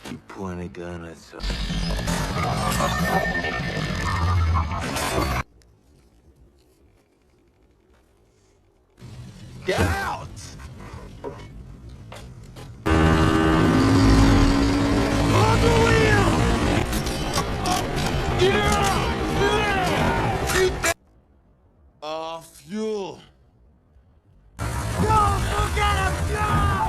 You point a gun at some. Get out! On the wheel! Fuel. Don't forget a fuel!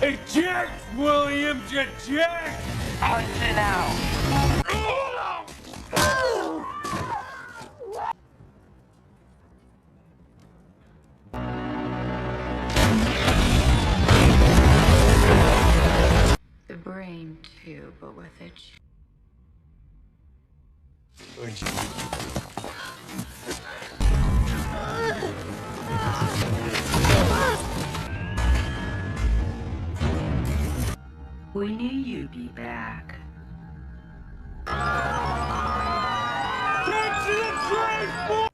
Eject, Williams, eject! Hunter now. The brain too, but with it. We knew you'd be back. Get to the train, boy!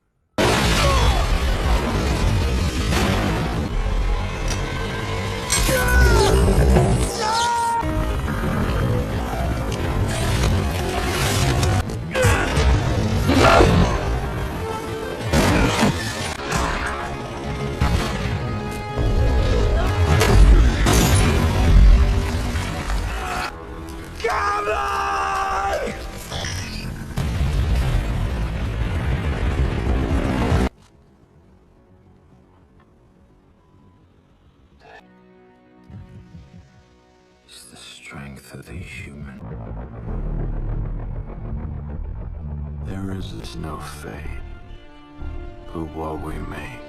Come on! It's the strength of the human. There is no fate but what we make.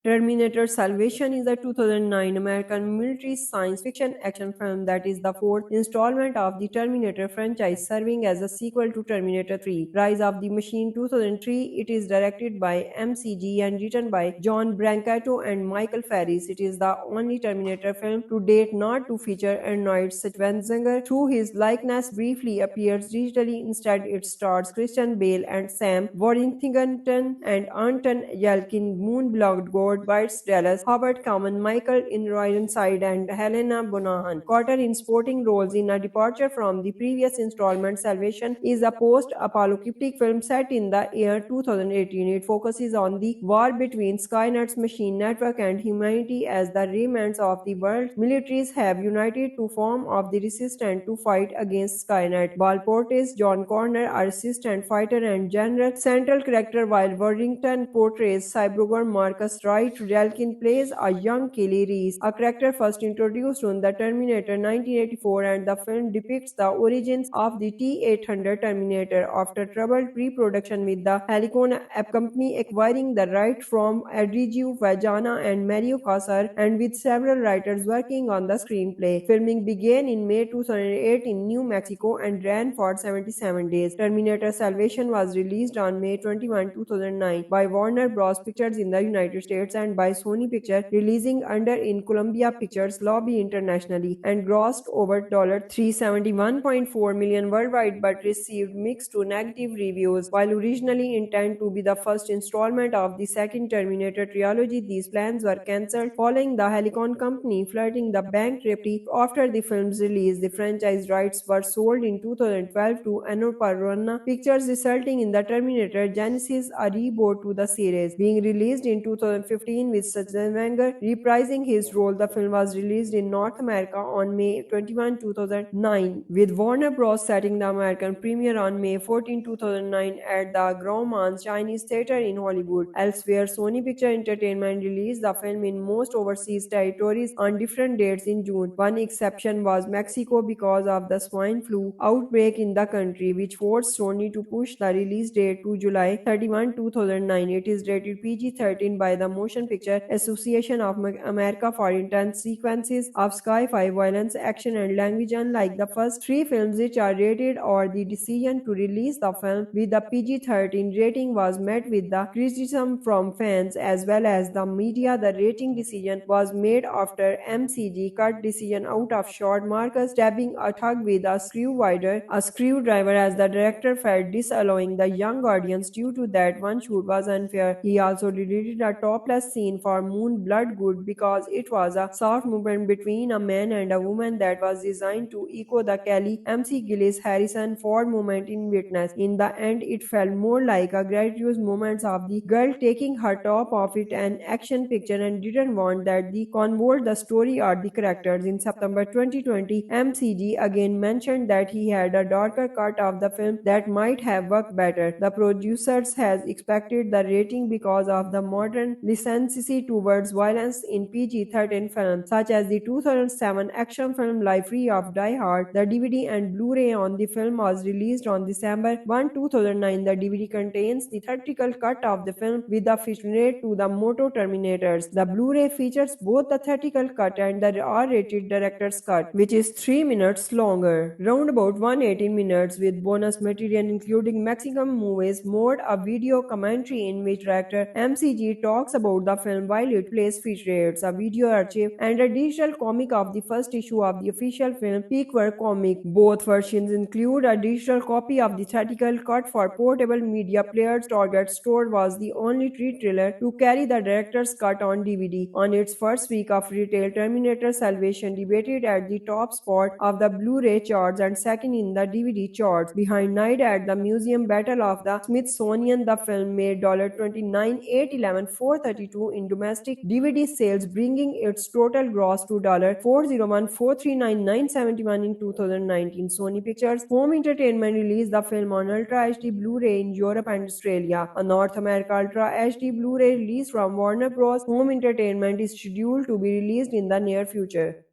Terminator Salvation is a 2009 American military science fiction action film that is the fourth installment of the Terminator franchise, serving as a sequel to Terminator 3, Rise of the Machine 2003. It is directed by MCG and written by John Brancato and Michael Ferris. It is the only Terminator film to date not to feature Arnold Schwarzenegger, through his likeness briefly appears digitally. Instead, it stars Christian Bale and Sam Worthington and Anton Yelchin, Moonblood God, Bites Dallas, Howard Kamen, Michael Ironside, and Helena Bonham Carter in supporting roles. In a departure from the previous installment, Salvation is a post-apocalyptic film set in the year 2018. It focuses on the war between Skynet's machine network and humanity as the remnants of the world militaries have united to form of the resistance to fight against Skynet. Bal portrays John Connor, a resistant fighter and general central character, while Worthington portrays cyborg Marcus Wright. Yelchin plays a young Kelly Reese, a character first introduced in the Terminator 1984, and the film depicts the origins of the T-800 Terminator after troubled pre-production with the Helicon company acquiring the right from Adriju Vajana and Mario Casar, and with several writers working on the screenplay. Filming began in May 2008 in New Mexico and ran for 77 days. Terminator Salvation was released on May 21, 2009 by Warner Bros. Pictures in the United States and by Sony Pictures, releasing under in Columbia Pictures lobby internationally, and grossed over $371.4 million worldwide but received mixed to negative reviews. While originally intended to be the first installment of the second Terminator trilogy, these plans were cancelled following the Helicon company flirting the bankruptcy after the film's release. The franchise rights were sold in 2012 to Annapurna Pictures, resulting in the Terminator Genesis, a reboot to the series, being released in 2015 with Schwarzenegger reprising his role. The film was released in North America on May 21, 2009, with Warner Bros. Setting the American premiere on May 14, 2009 at the Grauman's Chinese Theatre in Hollywood. Elsewhere, Sony Picture Entertainment released the film in most overseas territories on different dates in June. One exception was Mexico because of the swine flu outbreak in the country, which forced Sony to push the release date to July 31, 2009. It is rated PG-13 by the Motion Motion Picture Association of America for intense sequences of sci-fi violence, action, and language. Unlike the first three films which are rated or the decision to release the film with a PG-13 rating was met with the criticism from fans as well as the media. The rating decision was made after MCG cut decision out of shot Marcus stabbing a thug with a screwdriver as the director felt disallowing the young audience due to that one shoot was unfair. He also deleted a topless scene for Moon Bloodgood because it was a soft movement between a man and a woman that was designed to echo the Kelly MC Gillis Harrison Ford moment in Witness. In the end, it felt more like a gratuitous moment of the girl taking her top off it an action picture and didn't want that the convert the story or the characters. In September 2020, MCG again mentioned that he had a darker cut of the film that might have worked better. The producers has expected the rating because of the modern license towards violence in PG-13 films, such as the 2007 action film Life Free of Die Hard. The DVD and Blu-ray on the film was released on December 1, 2009. The DVD contains the theatrical cut of the film with a featurette to the Moto Terminators. The Blu-ray features both the theatrical cut and the R-rated director's cut, which is 3 minutes longer, round about 180 minutes, with bonus material including Mexican movies mode, a video commentary in which director MCG talks about the film while it plays featurettes, a video archive, and a digital comic of the first issue of the official film Peakwork comic. Both versions include a digital copy of the theatrical cut for portable media players. Target Store was the only retailer to carry the director's cut on DVD. On its first week of retail, Terminator Salvation debated at the top spot of the Blu-ray charts and second in the DVD charts, behind Night at the Museum, Battle of the Smithsonian. The film made $29,811,432 in domestic DVD sales, bringing its total gross to $401,439,971 in 2019. Sony Pictures Home Entertainment released the film on Ultra HD Blu-ray in Europe and Australia. A North America Ultra HD Blu-ray release from Warner Bros. Home Entertainment is scheduled to be released in the near future.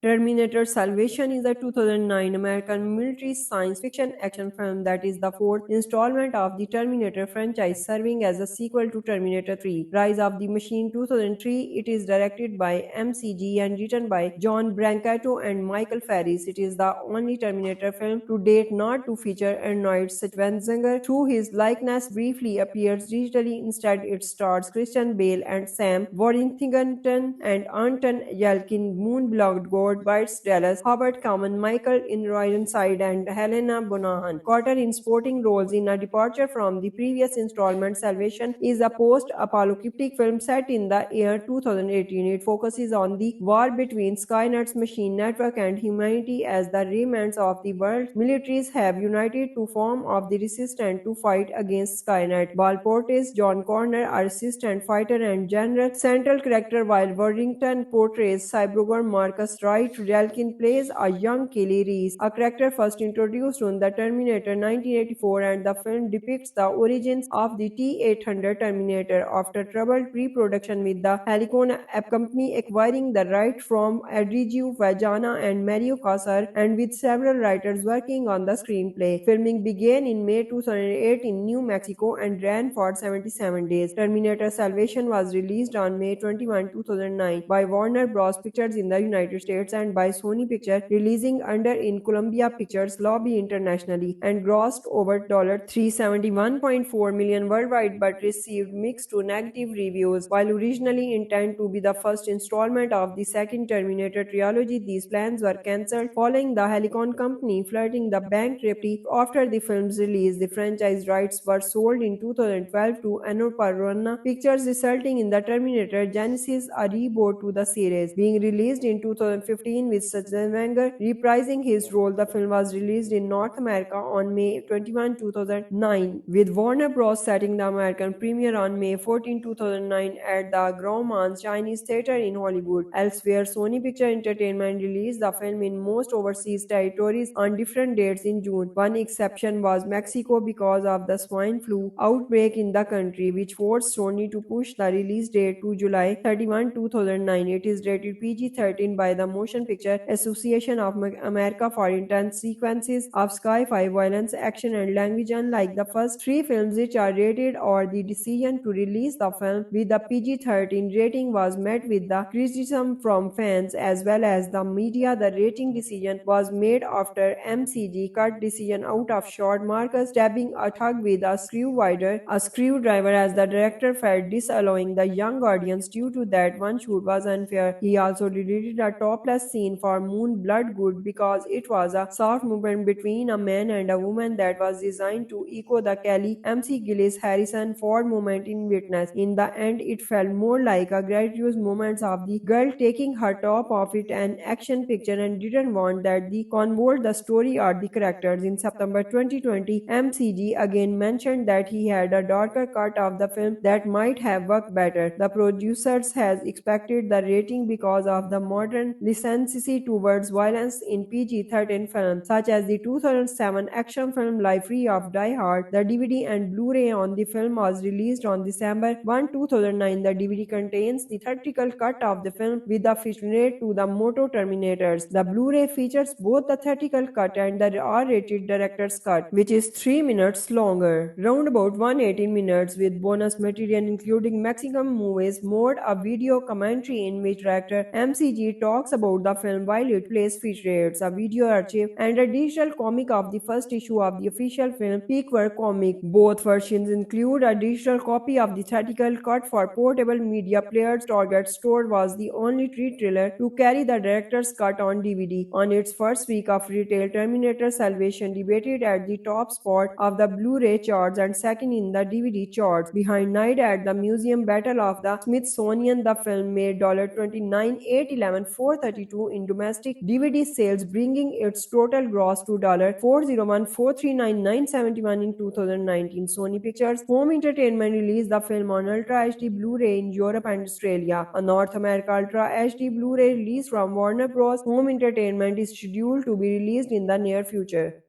Terminator Salvation is a 2009 American military science fiction action film that is the fourth installment of the Terminator franchise, serving as a sequel to Terminator 3, Rise of the Machine 2003. It is directed by MCG and written by John Brancato and Michael Ferris. It is the only Terminator film to date not to feature Arnold Schwarzenegger, through his likeness briefly appears digitally. Instead, it stars Christian Bale and Sam Worthington and Anton Yelkin, Moon Bloodgood, Bites Dallas, Howard Kamen, Michael Ironside, and Helena Bonham Carter in sporting roles. In a departure from the previous installment, Salvation is a post-apocalyptic film set in the year 2018. It focuses on the war between Skynet's machine network and humanity as the remnants of the world's militaries have united to form of the resistance to fight against Skynet. Ball portrays John Connor, a resistant fighter and general central character, while Worthington portrays cyborg Marcus Wright. Yelkin plays a young Kelly Reese, a character first introduced in the Terminator 1984, and the film depicts the origins of the T-800 Terminator after troubled pre-production with the Helicon company acquiring the right from Adriju Vajana and Mario Casar, and with several writers working on the screenplay. Filming began in May 2008 in New Mexico and ran for 77 days. Terminator Salvation was released on May 21, 2009 by Warner Bros. Pictures in the United States and by Sony Pictures, releasing under in Columbia Pictures lobby internationally, and grossed over $371.4 million worldwide but received mixed to negative reviews. While originally intended to be the first installment of the second Terminator trilogy, these plans were cancelled following the Helicon company flirting the bankruptcy. After the film's release, the franchise rights were sold in 2012 to Annapurna Pictures, resulting in the Terminator Genesis, a reboot to the series, being released in 2015 with Schwarzenegger reprising his role. The film was released in North America on May 21, 2009, with Warner Bros. Setting the American premiere on May 14, 2009 at the Grauman's Chinese Theater in Hollywood. Elsewhere, Sony Picture Entertainment released the film in most overseas territories on different dates in June. One exception was Mexico because of the swine flu outbreak in the country, which forced Sony to push the release date to July 31, 2009. It is rated PG-13 by the Motion Motion Picture Association of America for intense sequences of sci-fi violence, action, and language. Unlike the first three films, which are rated or the decision to release the film with a PG-13 rating was met with the criticism from fans as well as the media. The rating decision was made after MCG cut decision out of shot Marcus stabbing a thug with a screwdriver as the director felt disallowing the young audience due to that one shoot was unfair. He also deleted a topless scene for Moon Bloodgood because it was a soft movement between a man and a woman that was designed to echo the Kelly MC Gillis Harrison Ford moment in Witness. In the end, it felt more like a gratuitous moment of the girl taking her top off it an action picture and didn't want that the convert the story or the characters. In September 2020, MCG again mentioned that he had a darker cut of the film that might have worked better. The producers has expected the rating because of the modern license towards violence in PG-13 films, such as the 2007 action film Life Free of Die Hard. The DVD and Blu-ray on the film was released on December 1, 2009. The DVD contains the theatrical cut of the film with the featurette to the Moto Terminators. The Blu-ray features both the theatrical cut and the R-rated director's cut, which is 3 minutes longer, round about 118 minutes, with bonus material including Mexican movies mode, a video commentary in which director MCG talks about the film while it plays featurettes, a video archive, and a digital comic of the first issue of the official film Peakware comic. Both versions include a digital copy of the theatrical cut for portable media players. Target Store was the only retailer to carry the director's cut on DVD. On its first week of retail, Terminator Salvation debated at the top spot of the Blu-ray charts and second in the DVD charts, behind Night at the Museum, Battle of the Smithsonian. The film made $29,811,432 in domestic DVD sales, bringing its total gross to $401,439,971 in 2019. Sony Pictures Home Entertainment released the film on Ultra HD Blu-ray in Europe and Australia. A North America Ultra HD Blu-ray release from Warner Bros. Home Entertainment is scheduled to be released in the near future.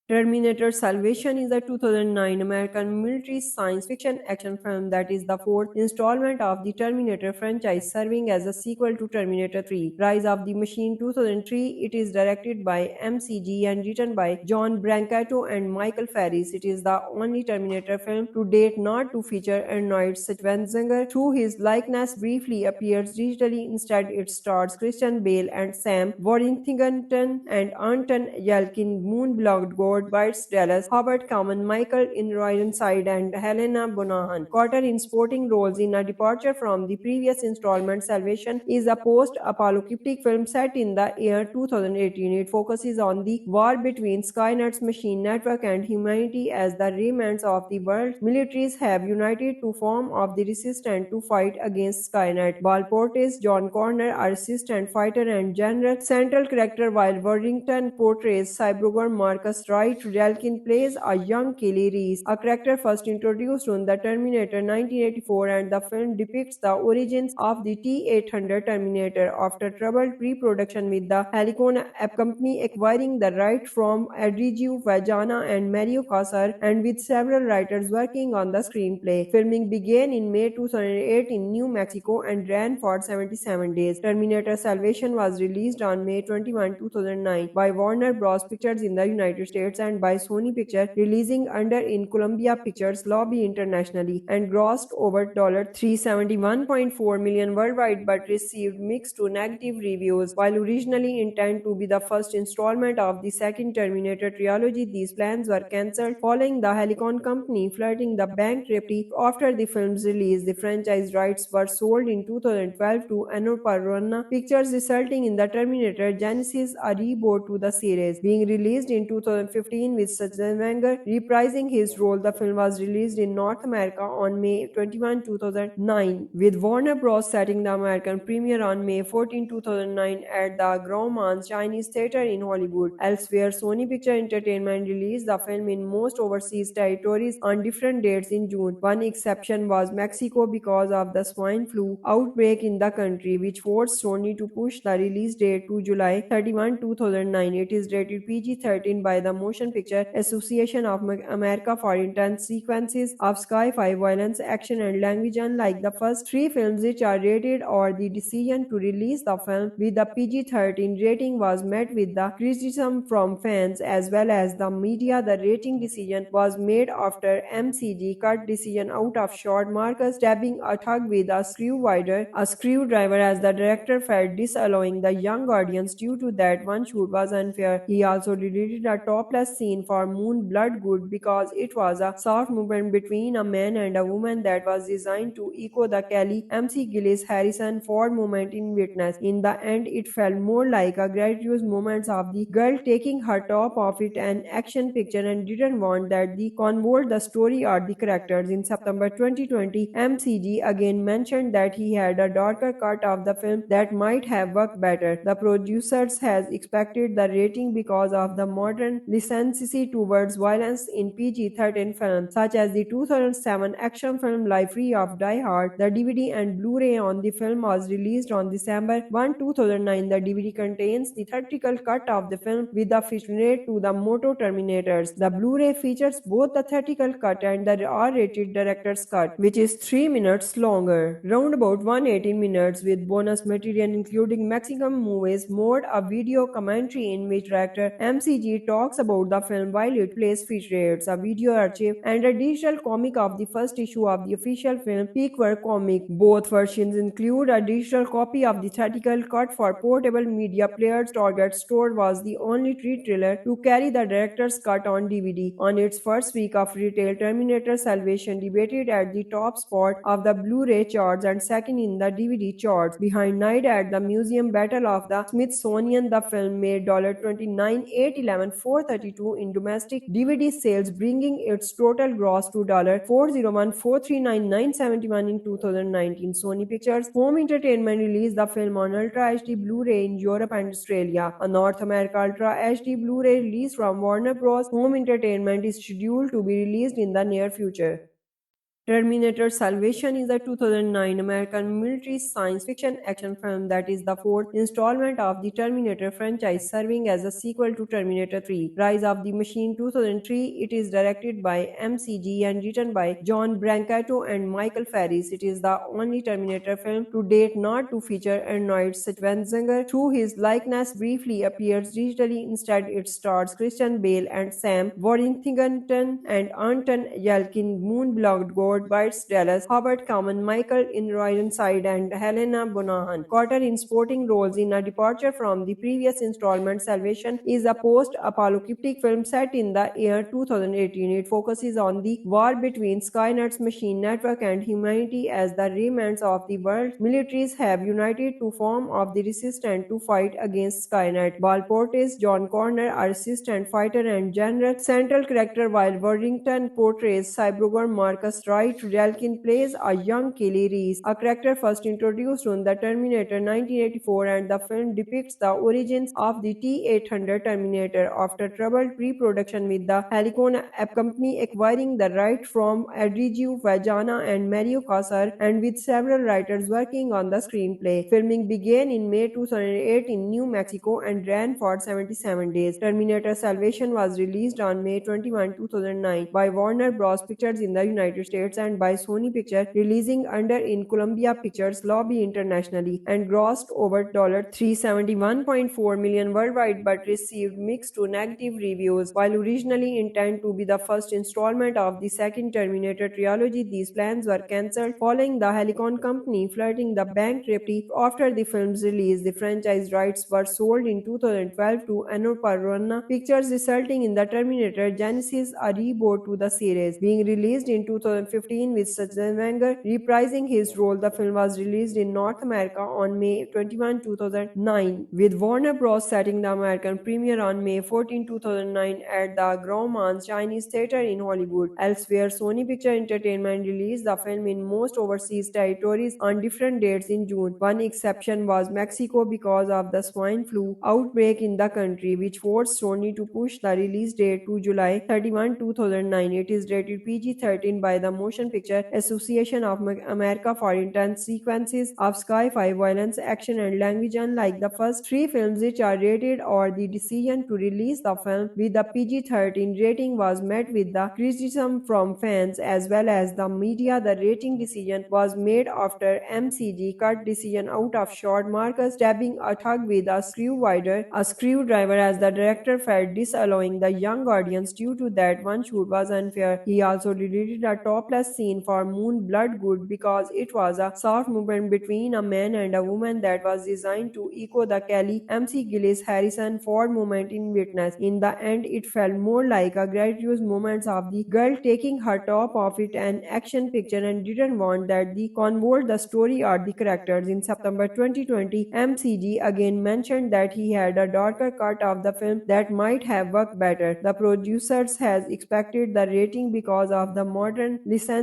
Terminator Salvation is a 2009 American military science fiction action film that is the fourth installment of the Terminator franchise, serving as a sequel to Terminator 3, Rise of the Machine 2003. It is directed by MCG and written by John Brancato and Michael Ferris. It is the only Terminator film to date not to feature Arnold Schwarzenegger, through his likeness briefly appears digitally. Instead, it stars Christian Bale and Sam Worthington and Anton Yelkin, Moon Bloodgood, Bites Dallas, Howard Kamen, Michael Ironside, and Helena Bonham Carter in supporting roles. In a departure from the previous installment, Salvation is a post-apocalyptic film set in the year 2018. It focuses on the war between Skynet's machine network and humanity as the remnants of the world's militaries have united to form of the resistance to fight against Skynet. Ball portrays John Connor, a resistant fighter and general central character, while Worthington portrays cyborg Marcus Wright. Yelkin plays a young Kelly Reese, a character first introduced in the Terminator 1984, and the film depicts the origins of the T-800 Terminator after troubled pre-production with the Helicon App Company acquiring the right from Adriju Vajana and Mario Casar, and with several writers working on the screenplay. Filming began in May 2008 in New Mexico and ran for 77 days. Terminator Salvation was released on May 21, 2009 by Warner Bros. Pictures in the United States and by Sony Pictures, releasing under in Columbia Pictures Lobby internationally, and grossed over $371.4 million worldwide but received mixed to negative reviews. While originally intended to be the first installment of the second Terminator trilogy, these plans were cancelled following the Helicon Company flirting the bankruptcy after the film's release. The franchise rights were sold in 2012 to Annapurna Pictures, resulting in the Terminator Genesis, a reboot to the series, being released in 2015 with Schwarzenegger reprising his role. The film was released in North America on May 21, 2009, with Warner Bros. Setting the American premiere on May 14, 2009 at the Grauman's Chinese Theatre in Hollywood. Elsewhere, Sony Picture Entertainment released the film in most overseas territories on different dates in June. One exception was Mexico because of the swine flu outbreak in the country, which forced Sony to push the release date to July 31, 2009. It is rated PG-13 by the Motion Motion Picture Association of America for intense sequences of sci-fi violence, action, and language. Unlike the first three films, which are rated or the decision to release the film with a PG-13 rating was met with the criticism from fans as well as the media. The rating decision was made after MCG cut decision out of shot Marcus stabbing a thug with a screwdriver as the director felt disallowing the young audience due to that one shoot was unfair. He also deleted a topless scene for Moon Bloodgood because it was a soft movement between a man and a woman that was designed to echo the Kelly MC Gillis Harrison Ford moment in Witness. In the end, it felt more like a gratuitous moment of the girl taking her top off it an action picture and didn't want that the convert the story or the characters. In September 2020, MCG again mentioned that he had a darker cut of the film that might have worked better. The producers has expected the rating because of the modern license towards violence in PG-13 films, such as the 2007 action film Library of Die Hard. The DVD and Blu-ray on the film was released on December 1, 2009. The DVD contains the theatrical cut of the film with the featurette to the Moto Terminators. The Blu-ray features both the theatrical cut and the R-rated director's cut, which is 3 minutes longer, round about 118 minutes, with bonus material including Mexican movies mode, a video commentary in which director MCG talks about the film while it plays featurettes, a video archive, and a digital comic of the first issue of the official film Peakwork comic. Both versions include a digital copy of the theatrical cut for portable media players. Target Store was the only retailer to carry the director's cut on DVD. On its first week of retail, Terminator Salvation debated at the top spot of the Blu-ray charts and second in the DVD charts, behind Night at the Museum, Battle of the Smithsonian. The film made $29,811,432 in domestic DVD sales, bringing its total gross to $401,439,971 in 2019. Sony Pictures Home Entertainment released the film on Ultra HD Blu-ray in Europe and Australia. A North America Ultra HD Blu-ray release from Warner Bros. Home Entertainment is scheduled to be released in the near future. Terminator Salvation is a 2009 American military science fiction action film that is the fourth installment of the Terminator franchise, serving as a sequel to Terminator 3, Rise of the Machine 2003. It is directed by MCG and written by John Brancato and Michael Ferris. It is the only Terminator film to date not to feature Arnold Schwarzenegger, through his likeness briefly appears digitally. Instead, it stars Christian Bale and Sam Worthington and Anton Yelkin, Moon Bloodgood, Bites Dallas, Howard Kamen, Michael Ironside, and Helena Bonham Carter in supporting roles. In a departure from the previous installment, Salvation is a post-apocalyptic film set in the year 2018. It focuses on the war between Skynet's machine network and humanity as the remnants of the world's militaries have united to form of the resistance to fight against Skynet. Ball portrays John Connor, a resistant fighter and general central character, while Worthington portrays cyborg Marcus Wright. Relkin plays a young Kelly Reese, a character first introduced in the Terminator 1984, and the film depicts the origins of the T-800 Terminator after troubled pre-production with the Helicon company acquiring the right from Adriju Vajana and Mario Casar, and with several writers working on the screenplay. Filming began in May 2008 in New Mexico and ran for 77 days. Terminator Salvation was released on May 21, 2009 by Warner Bros. Pictures in the United States and by Sony Pictures, releasing under in Columbia Pictures lobby internationally, and grossed over $371.4 million worldwide but received mixed to negative reviews. While originally intended to be the first installment of the second Terminator trilogy, these plans were cancelled following the Helicon company flirting the bankruptcy after the film's release. The franchise rights were sold in 2012 to Annapurna Pictures, resulting in the Terminator Genesis, a reboot to the series, being released in 2015 with Schwarzenegger reprising his role. The film was released in North America on May 21, 2009, with Warner Bros. Setting the American premiere on May 14, 2009 at the Grauman's Chinese Theatre in Hollywood. Elsewhere, Sony Picture Entertainment released the film in most overseas territories on different dates in June. One exception was Mexico because of the swine flu outbreak in the country, which forced Sony to push the release date to July 31, 2009. It is rated PG-13 by the Motion Motion Picture Association of America for intense sequences of sci-fi violence, action, and language. Unlike the first three films, which are rated or the decision to release the film with a PG-13 rating was met with the criticism from fans as well as the media. The rating decision was made after MCG cut decision out of shot Marcus stabbing a thug with a screwdriver as the director felt disallowing the young audience. Due to that, one shoot was unfair. He also deleted a topless scene for Moon Bloodgood because it was a soft movement between a man and a woman that was designed to echo the Kelly MC Gillis Harrison Ford moment in Witness. In the end, it felt more like a gratuitous moment of the girl taking her top off it an action picture and didn't want that the convert the story or the characters. In September 2020, MCG again mentioned that he had a darker cut of the film that might have worked better. The producers has expected the rating because of the modern license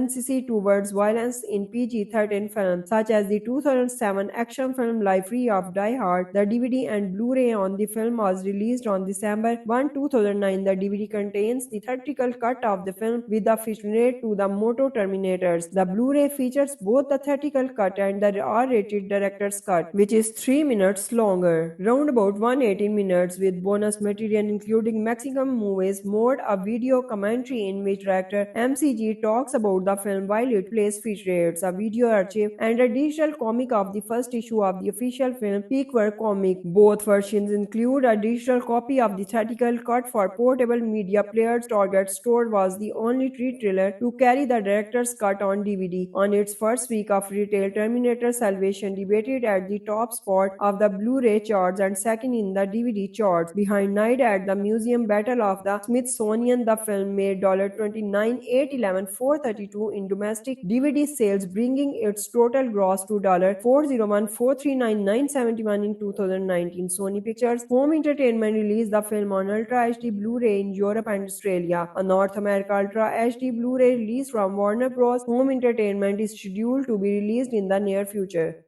towards violence in PG-13 films, such as the 2007 action film Library of Die Hard. The DVD and Blu-ray on the film was released on December 1, 2009. The DVD contains the theatrical cut of the film with the featurette to the Moto Terminators. The Blu-ray features both the theatrical cut and the R-rated director's cut, which is 3 minutes longer, round about 118 minutes, with bonus material including Mexican movies mode, a video commentary in which director MCG talks about the film while it plays featurettes, a video archive, and a digital comic of the first issue of the official film Peakwork comic. Both versions include a digital copy of the theatrical cut for portable media players. Target Store was the only retailer to carry the director's cut on DVD. On its first week of retail, Terminator Salvation debated at the top spot of the Blu-ray charts and second in the DVD charts, behind Night at the Museum, Battle of the Smithsonian. The film made $29,811,432 in domestic DVD sales, bringing its total gross to $401,439,971 in 2019. Sony Pictures Home Entertainment released the film on Ultra HD Blu-ray in Europe and Australia. A North America Ultra HD Blu-ray release from Warner Bros. Home Entertainment is scheduled to be released in the near future.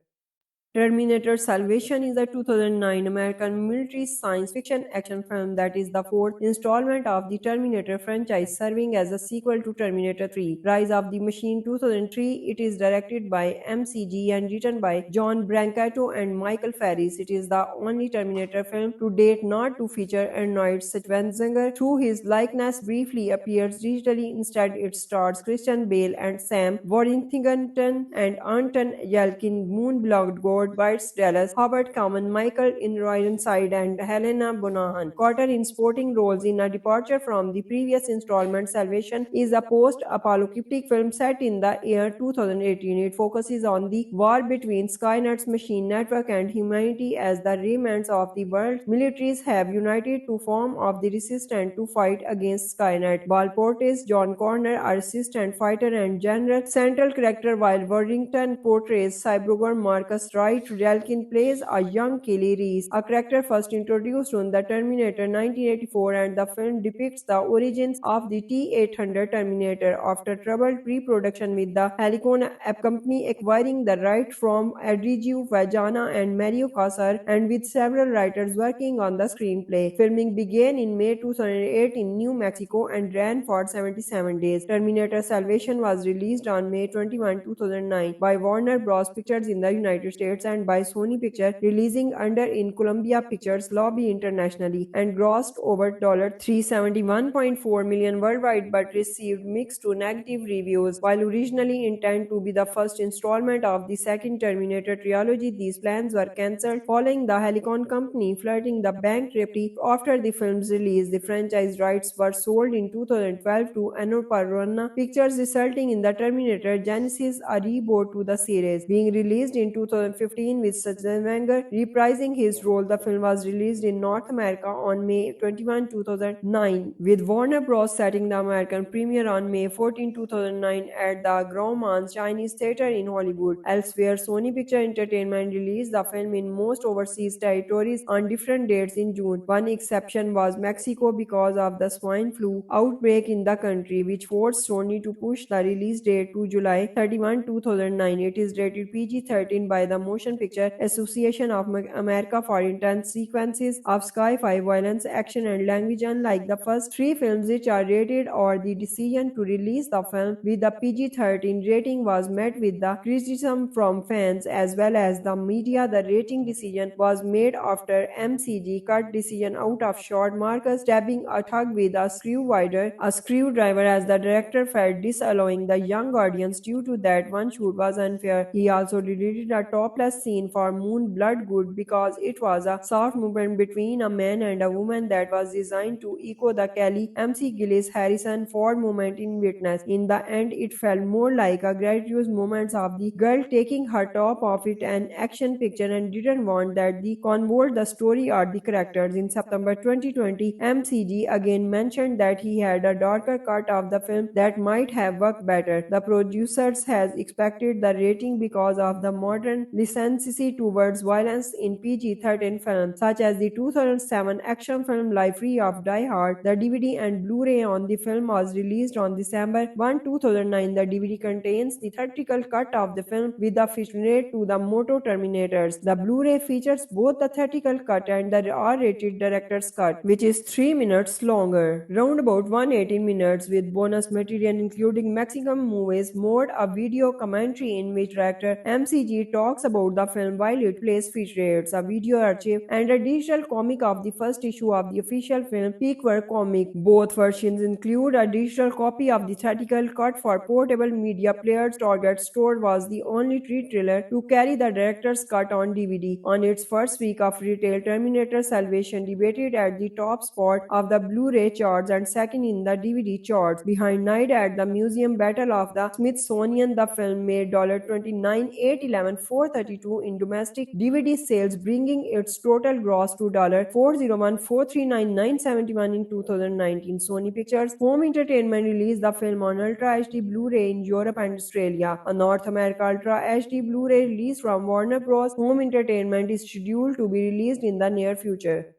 Terminator Salvation is a 2009 American military science fiction action film that is the fourth installment of the Terminator franchise, serving as a sequel to Terminator 3, Rise of the Machine 2003. It is directed by MCG and written by John Brancato and Michael Ferris. It is the only Terminator film to date not to feature Arnold Schwarzenegger, though his likeness briefly appears digitally. Instead, it stars Christian Bale and Sam Worthington and Anton Yelkin, Moon Bloodgood, Bryce Dallas Howard, Common Michael Ironside, and Helena Bonham Carter in supporting roles. In a departure from the previous installment, Salvation is a post-apocalyptic film set in the year 2018. It focuses on the war between Skynet's machine network and humanity as the remnants of the world's militaries have united to form of the resistance to fight against Skynet. Ball portrays John Connor, a resistant fighter and general central character, while Worthington portrays cyborg Marcus Wright. Yelkin plays a young Kelly Reese, a character first introduced in the Terminator 1984, and the film depicts the origins of the T-800 Terminator after troubled pre-production with the Helicon company acquiring the right from Adriju Vajana and Mario Casar, and with several writers working on the screenplay. Filming began in May 2008 in New Mexico and ran for 77 days. Terminator Salvation was released on May 21, 2009 by Warner Bros. Pictures in the United States and by Sony Pictures, releasing under in Columbia Pictures lobby internationally, and grossed over $371.4 million worldwide but received mixed to negative reviews. While originally intended to be the first installment of the second Terminator trilogy, these plans were cancelled following the Helicon company flirting the bankruptcy after the film's release. The franchise rights were sold in 2012 to Annapurna Pictures, resulting in the Terminator Genesis, a reboot to the series, being released in 2015 with Schwarzenegger reprising his role. The film was released in North America on May 21, 2009, with Warner Bros. Setting the American premiere on May 14, 2009 at the Grauman's Chinese Theatre in Hollywood. Elsewhere, Sony Picture Entertainment released the film in most overseas territories on different dates in June. One exception was Mexico because of the swine flu outbreak in the country, which forced Sony to push the release date to July 31, 2009. It is rated PG-13 by the Motion Motion Picture Association of America for intense sequences of sci-fi violence, action, and language. Unlike the first three films, which are rated or the decision to release the film with a PG-13 rating was met with the criticism from fans as well as the media. The rating decision was made after MCG cut decision out of shot Marcus stabbing a thug with a screwdriver as the director felt disallowing the young audience due to that one shoot was unfair. He also deleted a topless scene for Moon Blood Good because it was a soft movement between a man and a woman that was designed to echo the Kelly MC Gillis Harrison Ford moment in Witness. In the end, it felt more like a gratuitous moment of the girl taking her top off it an action picture and didn't want that the convert the story or the characters. In September 2020, MCG again mentioned that he had a darker cut of the film that might have worked better. The producers has expected the rating because of the modern license towards violence in PG-13 films, such as the 2007 action film Life Free of Die Hard. The DVD and Blu-ray on the film was released on December 1, 2009. The DVD contains the theatrical cut of the film with the featurette to the Moto Terminators. The Blu-ray features both the theatrical cut and the R-rated director's cut, which is 3 minutes longer, round about 118 minutes, with bonus material including Mexican movies mode, a video commentary in which director MCG talks about the film while it plays featurettes, a video archive, and a digital comic of the first issue of the official film Peakwork comic. Both versions include a digital copy of the theatrical cut for portable media players. Target Store was the only retailer to carry the director's cut on DVD. On its first week of retail, Terminator Salvation debated at the top spot of the Blu-ray charts and second in the DVD charts, behind Night at the Museum, Battle of the Smithsonian. The film made $29,811,432 in domestic DVD sales, bringing its total gross to $401,439,971 in 2019. Sony Pictures Home Entertainment released the film on Ultra HD Blu-ray in Europe and Australia. A North America Ultra HD Blu-ray release from Warner Bros. Home Entertainment is scheduled to be released in the near future.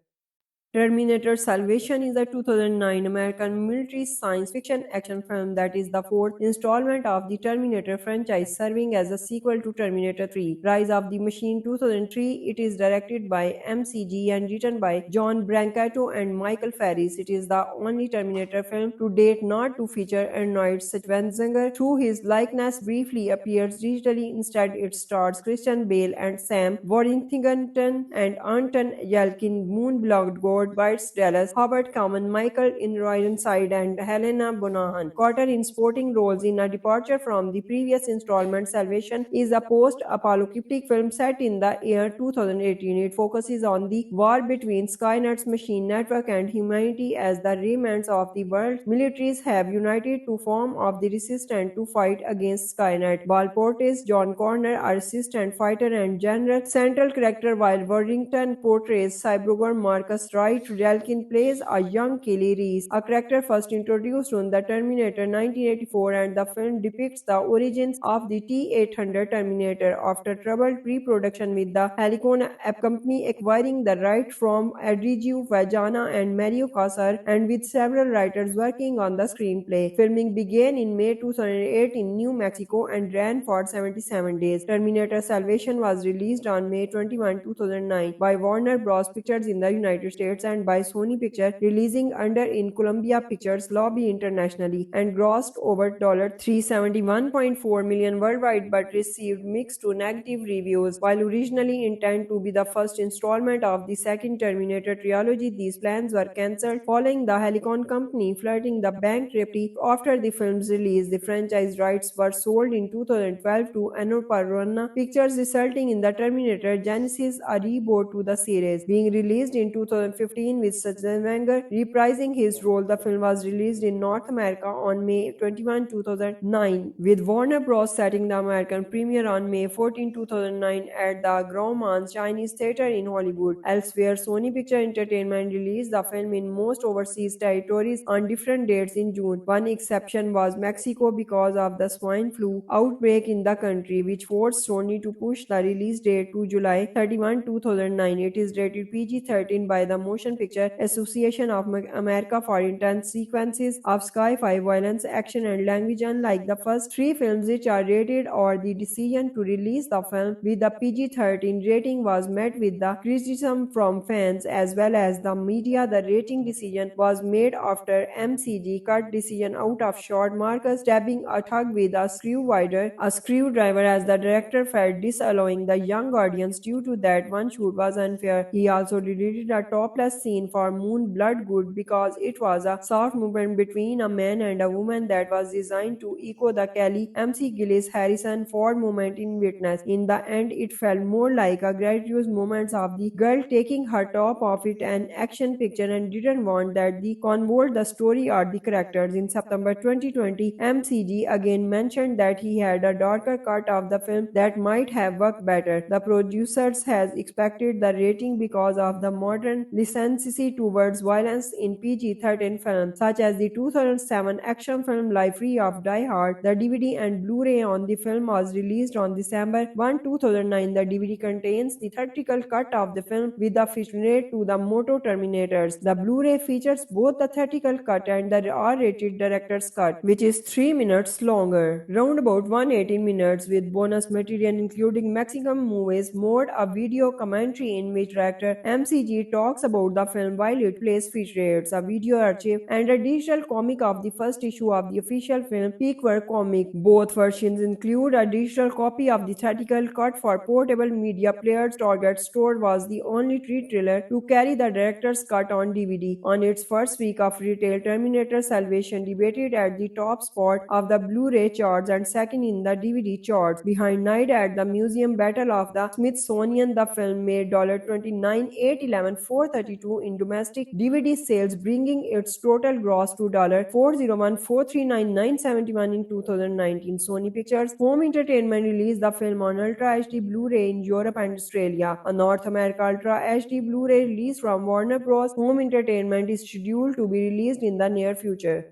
Terminator Salvation is a 2009 American military science fiction action film that is the fourth installment of the Terminator franchise, serving as a sequel to Terminator 3, Rise of the Machine 2003. It is directed by MCG and written by John Brancato and Michael Ferris. It is the only Terminator film to date not to feature Arnold Schwarzenegger, through his likeness briefly appears digitally. Instead, it stars Christian Bale and Sam Worthington and Anton Yelkin, Moonblood God, Bites Dallas, Howard Kamen, Michael Ironside, and Helena Bonham Carter in supporting roles. In a departure from the previous installment, Salvation is a post-apocalyptic film set in the year 2018. It focuses on the war between Skynet's machine network and humanity as the remnants of the world militaries have united to form of the resistance to fight against Skynet. Bal portrays John Connor, a resistant fighter and general central character, while Worthington portrays cyborg Marcus Wright. Yelkin plays a young Kelly Reese, a character first introduced in the Terminator 1984, and the film depicts the origins of the T-800 Terminator after troubled pre-production with the Helicon App Company acquiring the right from Adriju Vajana and Mario Casar, and with several writers working on the screenplay. Filming began in May 2008 in New Mexico and ran for 77 days. Terminator Salvation was released on May 21, 2009 by Warner Bros. Pictures in the United States and by Sony Pictures, releasing under in Columbia Pictures lobby internationally, and grossed over $371.4 million worldwide but received mixed to negative reviews. While originally intended to be the first installment of the second Terminator trilogy, these plans were cancelled following the Helicon Company flirting the bankruptcy after the film's release. The franchise rights were sold in 2012 to Annapurna Pictures, resulting in the Terminator Genesis, a reboot to the series, being released in 2015 with Schwarzenegger reprising his role. The film was released in North America on May 21, 2009, with Warner Bros. Setting the American premiere on May 14, 2009 at the Grauman's Chinese Theatre in Hollywood. Elsewhere, Sony Picture Entertainment released the film in most overseas territories on different dates in June. One exception was Mexico because of the swine flu outbreak in the country, which forced Sony to push the release date to July 31, 2009. It is rated PG-13 by the Motion Picture Association of America for intense sequences of sci-fi violence, action, and language. Unlike the first three films, which are rated or the decision to release the film with a PG-13 rating was met with the criticism from fans as well as the media. The rating decision was made after MCG cut decision out of shot Marcus stabbing a thug with a screwdriver as the director felt disallowing the young audience due to that one shoot was unfair. He also deleted a topless scene for Moon Bloodgood because it was a soft movement between a man and a woman that was designed to echo the Kelly MC Gillis Harrison Ford moment in Witness. In the end, it felt more like a gratuitous moment of the girl taking her top off it an action picture and didn't want that the convert the story or the characters. In September 2020, MCG again mentioned that he had a darker cut of the film that might have worked better. The producers has expected the rating because of the modern license towards violence in PG-13 films, such as the 2007 action film Library of Die Hard. The DVD and Blu-ray on the film was released on December 1, 2009. The DVD contains the theatrical cut of the film with the featurette to the Moto Terminators. The Blu-ray features both the theatrical cut and the R-rated director's cut, which is 3 minutes longer. Round about 118 minutes with bonus material including Mexican movies mode, a video commentary in which director MCG talks about the film while it plays featurettes, a video archive, and a digital comic of the first issue of the official film Peakwork comic. Both versions include a digital copy of the theatrical cut for portable media players. Target Store was the only retailer to carry the director's cut on DVD. On its first week of retail, Terminator Salvation debated at the top spot of the Blu-ray charts and second in the DVD charts, behind Night at the Museum, Battle of the Smithsonian. The film made $29,811,432 in domestic DVD sales, bringing its total gross to $401,439,971 in 2019. Sony Pictures Home Entertainment released the film on Ultra HD Blu-ray in Europe and Australia. A North America Ultra HD Blu-ray release from Warner Bros. Home Entertainment is scheduled to be released in the near future.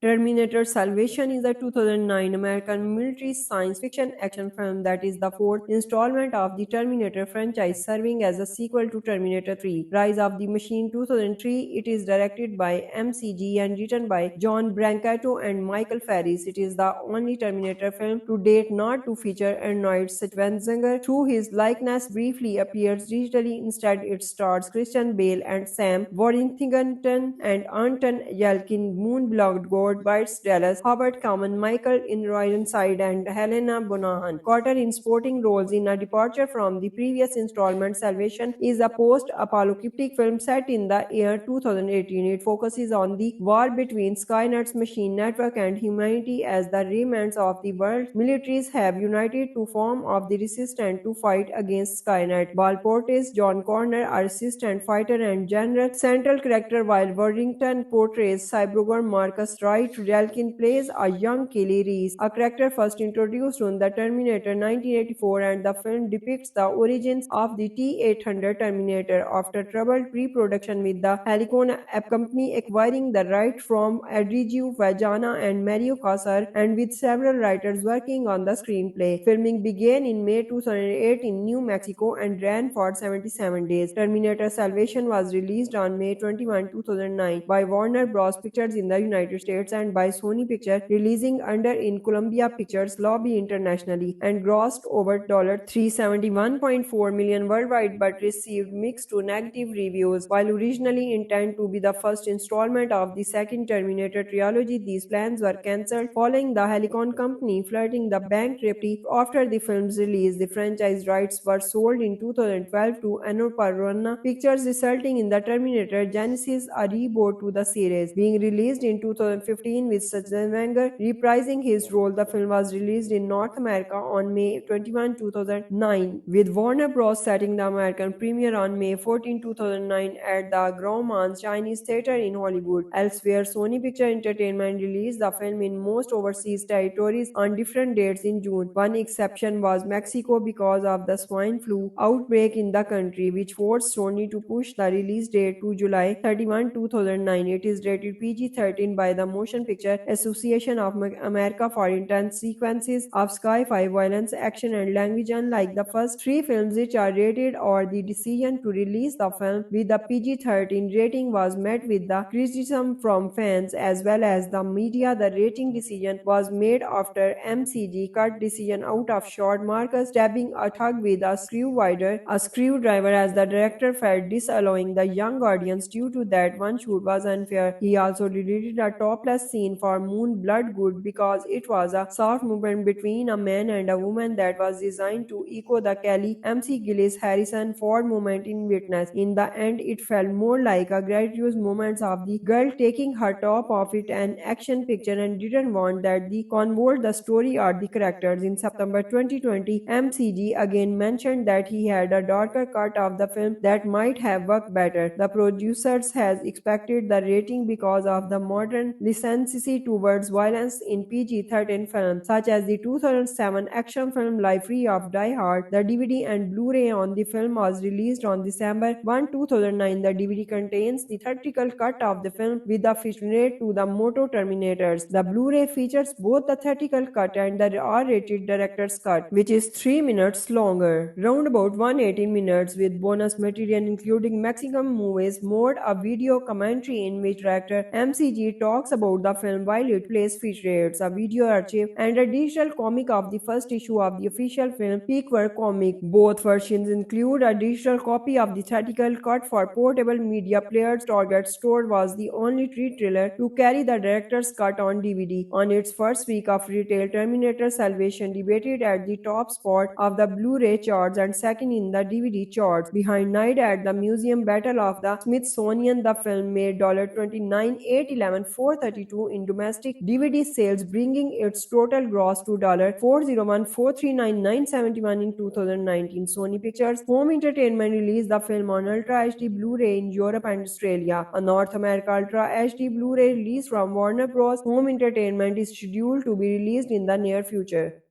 Terminator Salvation is a 2009 American military science fiction action film that is the fourth installment of the Terminator franchise, serving as a sequel to Terminator 3, Rise of the Machine 2003. It is directed by MCG and written by John Brancato and Michael Ferris. It is the only Terminator film to date not to feature Arnold Schwarzenegger, through his likeness briefly appears digitally. Instead, it stars Christian Bale and Sam Worthington and Anton Yelkin, Moon Bloodgood, Bites Dallas, Howard Kamen, Michael Ironside, and Helena Bonham Carter in supporting roles. In a departure from the previous installment, Salvation is a post-apocalyptic film set in the year 2018. It focuses on the war between Skynet's machine network and humanity as the remnants of the world militaries have united to form of the resistance to fight against Skynet. Ball portrays John Connor, a resistant fighter and general central character, while Worthington portrays cyborg Marcus Wright. Yelkin plays a young Kelly Reese, a character first introduced in the Terminator 1984, and the film depicts the origins of the T-800 Terminator after troubled pre-production with the Helicon company acquiring the right from Adriju Vajana and Mario Casar, and with several writers working on the screenplay. Filming began in May 2008 in New Mexico and ran for 77 days. Terminator Salvation was released on May 21, 2009 by Warner Bros. Pictures in the United States and by Sony Pictures, releasing under in Columbia Pictures lobby internationally, and grossed over $371.4 million worldwide but received mixed to negative reviews. While originally intended to be the first installment of the second Terminator trilogy, these plans were cancelled following the Helicon company flirting the bankruptcy after the film's release. The franchise rights were sold in 2012 to Annapurna Pictures, resulting in the Terminator Genesis, a reboot to the series, being released in 2015 with Schwarzenegger reprising his role. The film was released in North America on May 21, 2009, with Warner Bros. Setting the American premiere on May 14, 2009 at the Grauman's Chinese Theatre in Hollywood. Elsewhere, Sony Picture Entertainment released the film in most overseas territories on different dates in June. One exception was Mexico because of the swine flu outbreak in the country, which forced Sony to push the release date to July 31, 2009. It is rated PG-13 by the Motion Motion Picture Association of America for intense sequences of sci-fi violence, action, and language. Unlike the first three films which are rated or the decision to release the film with a PG-13 rating was met with the criticism from fans as well as the media. The rating decision was made after MCG cut decision out of shot Marcus stabbing a thug with a screwdriver as the director felt disallowing the young audience due to that one shoot was unfair. He also deleted a topless scene for Moon Bloodgood because it was a soft movement between a man and a woman that was designed to echo the Kelly MC Gillis Harrison Ford moment in Witness. In the end, it felt more like a gratuitous moment of the girl taking her top off it an action picture and didn't want that the convert the story or the characters. In September 2020, MCG again mentioned that he had a darker cut of the film that might have worked better. The producers has expected the rating because of the modern license towards violence in PG-13 films, such as the 2007 action film Life Free of Die Hard. The DVD and Blu-ray on the film was released on December 1, 2009. The DVD contains the theatrical cut of the film with the featurette to the Moto Terminators. The Blu-ray features both the theatrical cut and the R-rated director's cut, which is 3 minutes longer, round about 118 minutes, with bonus material including Mexican movies mode, a video commentary in which director MCG talks about the film while it plays featurettes, a video archive, and a digital comic of the first issue of the official film Peakwork comic. Both versions include a digital copy of the theatrical cut for portable media players. Target Store was the only retailer to carry the director's cut on DVD. On its first week of retail, Terminator Salvation debated at the top spot of the Blu-ray charts and second in the DVD charts, behind Night at the Museum, Battle of the Smithsonian. The film made $29,811,432 in domestic DVD sales, bringing its total gross to $401,439,971 in 2019. Sony Pictures Home Entertainment released the film on Ultra HD Blu-ray in Europe and Australia. A North America Ultra HD Blu-ray release from Warner Bros. Home Entertainment is scheduled to be released in the near future.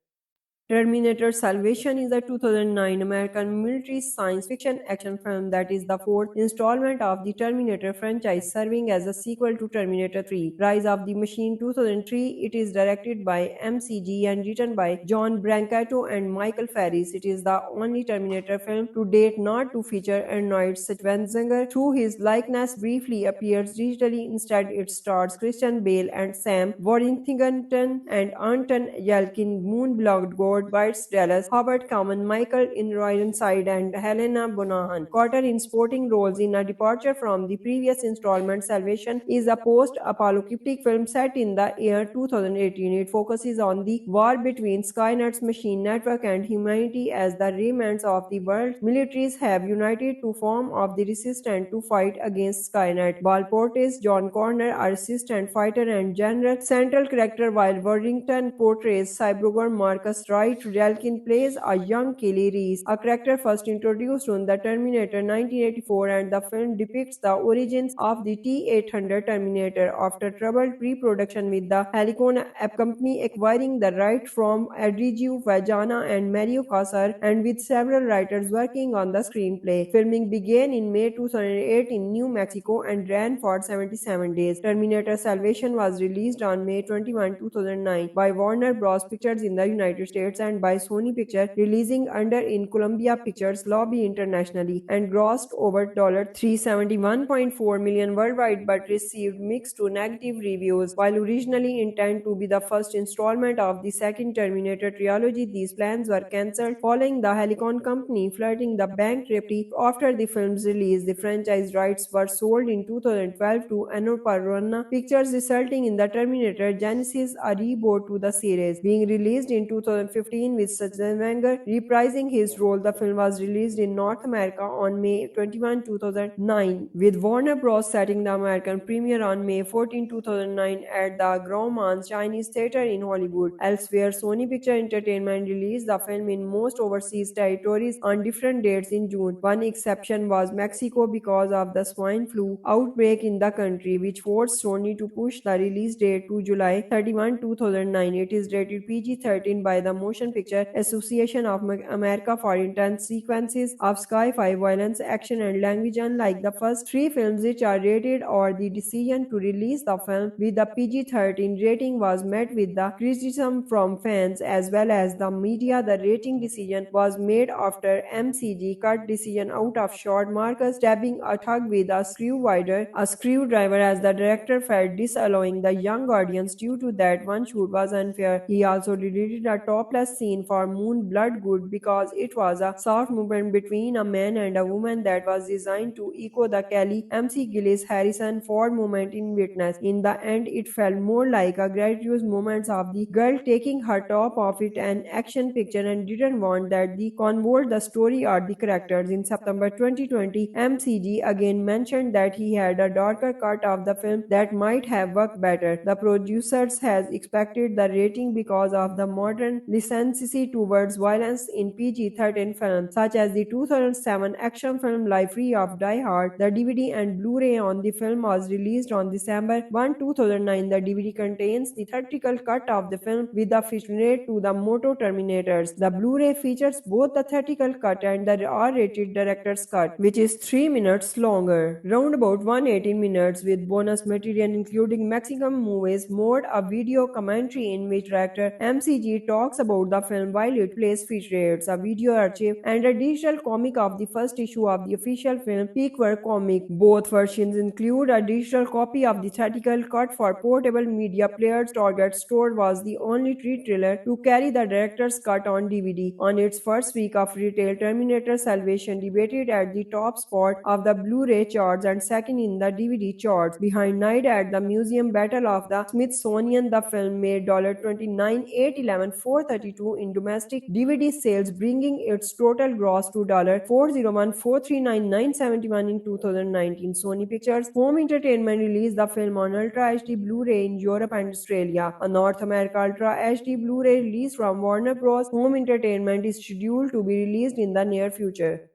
Terminator Salvation is a 2009 American military science fiction action film that is the fourth installment of the Terminator franchise, serving as a sequel to Terminator 3, Rise of the Machine 2003. It is directed by MCG and written by John Brancato and Michael Ferris. It is the only Terminator film to date not to feature Arnold Schwarzenegger, through his likeness briefly appears digitally. Instead, it stars Christian Bale and Sam Worthington and Anton Yelkin, Moon Bloodgood, Bites Dallas, Howard Kamen, Michael Ironside, and Helena Bonham Carter in supporting roles. In a departure from the previous installment, Salvation is a post-apocalyptic film set in the year 2018. It focuses on the war between Skynet's machine network and humanity as the remnants of the world militaries have united to form of the resistance to fight against Skynet. Ball portrays John Connor, a resistant fighter and general central character, while Worthington portrays cyborg Marcus Wright. Yelkin plays a young Kelly Reese, a character first introduced in the Terminator 1984, and the film depicts the origins of the T-800 Terminator after troubled pre-production with the Helicon company acquiring the right from Adriju Vajana and Mario Casar, and with several writers working on the screenplay. Filming began in May 2008 in New Mexico and ran for 77 days. Terminator Salvation was released on May 21, 2009 by Warner Bros. Pictures in the United States and by Sony Pictures, releasing under in Columbia Pictures lobby internationally, and grossed over $371.4 million worldwide but received mixed to negative reviews. While originally intended to be the first installment of the second Terminator trilogy, these plans were cancelled following the Helicon company flirting the bankruptcy after the film's release. The franchise rights were sold in 2012 to Annapurna Pictures, resulting in the Terminator Genesis, a reboot to the series, being released in 2015 with Schwarzenegger reprising his role. The film was released in North America on May 21, 2009, with Warner Bros. Setting the American premiere on May 14, 2009 at the Grauman's Chinese Theater in Hollywood. Elsewhere, Sony Picture Entertainment released the film in most overseas territories on different dates in June. One exception was Mexico because of the swine flu outbreak in the country, which forced Sony to push the release date to July 31, 2009. It is rated PG-13 by the Motion Motion Picture Association of America for intense sequences of sci-fi violence, action, and language. Unlike the first three films, which are rated or the decision to release the film with a PG-13 rating was met with the criticism from fans as well as the media. The rating decision was made after MCG cut decision out of shot Marcus stabbing a thug with a screwdriver as the director felt disallowing the young audience due to that one shoot was unfair. He also deleted a topless scene for Moon Bloodgood because it was a soft movement between a man and a woman that was designed to echo the Kelly MC Gillis Harrison Ford moment in Witness. In the end, it felt more like a gratuitous moment of the girl taking her top off it an action picture and didn't want that the convert the story or the characters. In September 2020, MCG again mentioned that he had a darker cut of the film that might have worked better. The producers has expected the rating because of the modern license towards violence in PG-13 films, such as the 2007 action film Life Free of Die Hard. The DVD and Blu-ray on the film was released on December 1, 2009. The DVD contains the theatrical cut of the film with the featurette to the Moto Terminators. The Blu-ray features both the theatrical cut and the R-rated director's cut, which is 3 minutes longer, round about 118 minutes, with bonus material including Mexican movies mode, a video commentary in which director MCG talks about the film while it plays featurettes, a video archive, and a digital comic of the first issue of the official film Peakware comic. Both versions include a digital copy of the theatrical cut for portable media players. Target Store was the only retailer to carry the director's cut on DVD. On its first week of retail, Terminator Salvation debated at the top spot of the Blu-ray charts and second in the DVD charts, behind Night at the Museum, Battle of the Smithsonian. The film made $29,811,432 in domestic DVD sales, bringing its total gross to $401,439,971 in 2019. Sony Pictures Home Entertainment released the film on Ultra HD Blu-ray in Europe and Australia. A North America Ultra HD Blu-ray release from Warner Bros. Home Entertainment is scheduled to be released in the near future.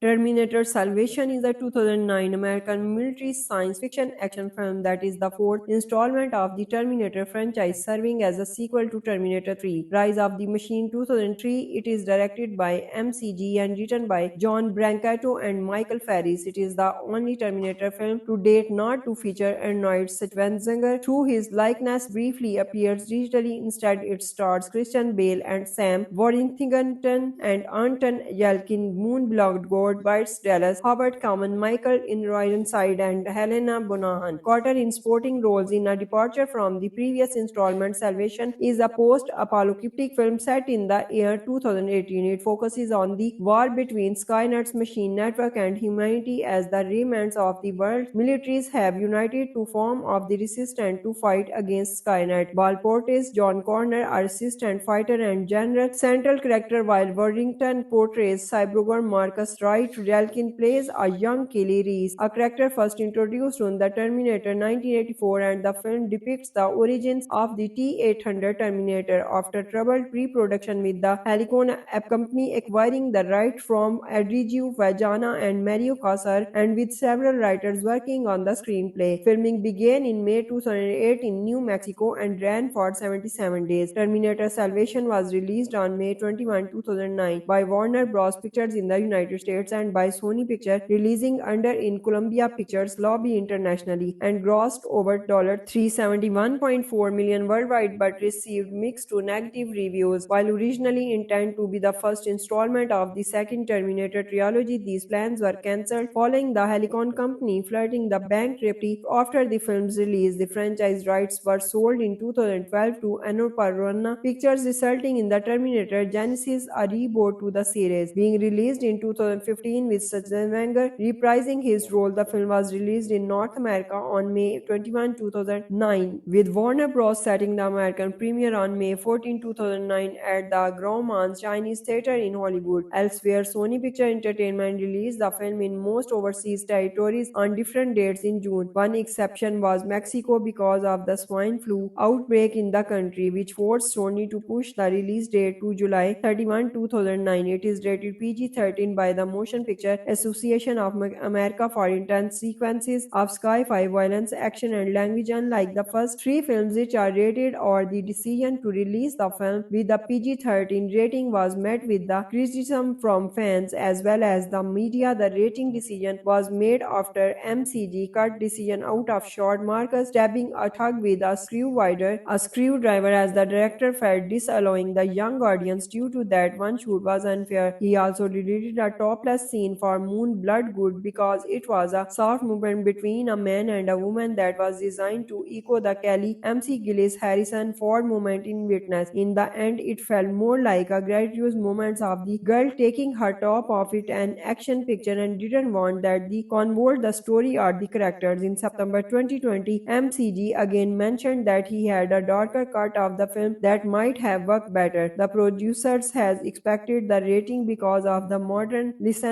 Terminator Salvation is a 2009 American military science fiction action film that is the fourth installment of the Terminator franchise, serving as a sequel to Terminator 3, Rise of the Machine 2003. It is directed by MCG and written by John Brancato and Michael Ferris. It is the only Terminator film to date not to feature Arnold Schwarzenegger, though his likeness briefly appears digitally. Instead, it stars Christian Bale and Sam Worthington and Anton Yelkin, Moon Bloodgood, Bites Dallas, Howard Kamen, Michael Ironside, and Helena Bonham Carter in supporting roles. In a departure from the previous installment, Salvation is a post-apocalyptic film set in the year 2018. It focuses on the war between Skynet's machine network and humanity as the remnants of the world's militaries have united to form of the resistance to fight against Skynet. Ball portrays John Connor, a resistant fighter and general central character, while Worthington portrays cyborg Marcus Wright. Yelkin plays a young Kelly Reese, a character first introduced in the Terminator 1984, and the film depicts the origins of the T-800 Terminator after troubled pre-production with the Helicon company acquiring the right from Adriju Vajana and Mario Casar, and with several writers working on the screenplay. Filming began in May 2008 in New Mexico and ran for 77 days. Terminator Salvation was released on May 21, 2009 by Warner Bros. Pictures in the United States and by Sony Pictures, releasing under in Columbia Pictures lobby internationally, and grossed over $371.4 million worldwide but received mixed to negative reviews. While originally intended to be the first installment of the second Terminator trilogy, these plans were cancelled following the Helicon company flirting the bankruptcy after the film's release. The franchise rights were sold in 2012 to Annapurna Pictures, resulting in the Terminator Genesis, a reboot to the series, being released in 2015 with Schwarzenegger reprising his role. The film was released in North America on May 21, 2009, with Warner Bros. Setting the American premiere on May 14, 2009 at the Grauman's Chinese Theatre in Hollywood. Elsewhere, Sony Picture Entertainment released the film in most overseas territories on different dates in June. One exception was Mexico because of the swine flu outbreak in the country, which forced Sony to push the release date to July 31, 2009. It is rated PG-13 by the Motion Motion Picture Association of America for intense sequences of sci-fi violence, action, and language. Unlike the first three films, which are rated or the decision to release the film with a PG-13 rating was met with the criticism from fans as well as the media. The rating decision was made after MCG cut decision out of shot Marcus stabbing a thug with a screwdriver as the director felt disallowing the young audience due to that one shoot was unfair. He also deleted a topless scene for Moon Bloodgood because it was a soft movement between a man and a woman that was designed to echo the Kelly MC Gillis Harrison Ford moment in Witness. In the end, it felt more like a gratuitous moment of the girl taking her top off it an action picture and didn't want that the convert the story or the characters. In September 2020, MCG again mentioned that he had a darker cut of the film that might have worked better. The producers has expected the rating because of the modern license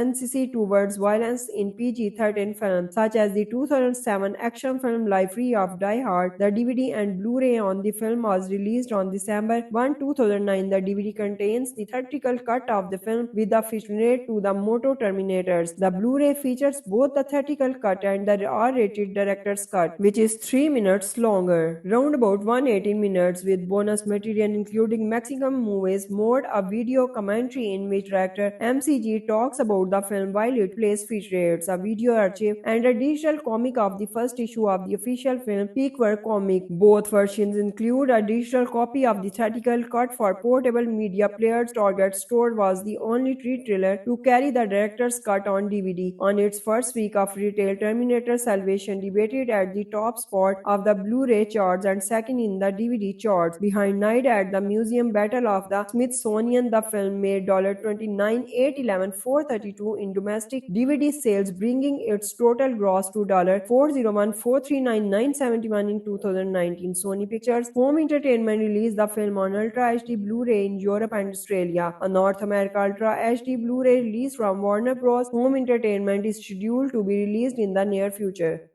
towards violence in PG-13 films, such as the 2007 action film Life Free of Die Hard. The DVD and Blu-ray on the film was released on December 1, 2009. The DVD contains the theatrical cut of the film with the featurette to the Moto Terminators. The Blu-ray features both the theatrical cut and the R-rated director's cut, which is 3 minutes longer, round about 118 minutes, with bonus material including Mexican movies mode, a video commentary in which director MCG talks about the film while it plays featurettes, a video archive, and a digital comic of the first issue of the official film Peakwork comic. Both versions include a digital copy of the theatrical cut for portable media players. Target Store was the only retailer to carry the director's cut on DVD. On its first week of retail, Terminator Salvation debated at the top spot of the Blu-ray charts and second in the DVD charts, behind Night at the Museum, Battle of the Smithsonian. The film made $29,811,432 in domestic DVD sales, bringing its total gross to $401,439,971 in 2019. Sony Pictures Home Entertainment released the film on Ultra HD Blu-ray in Europe and Australia. A North America Ultra HD Blu-ray release from Warner Bros. Home Entertainment is scheduled to be released in the near future.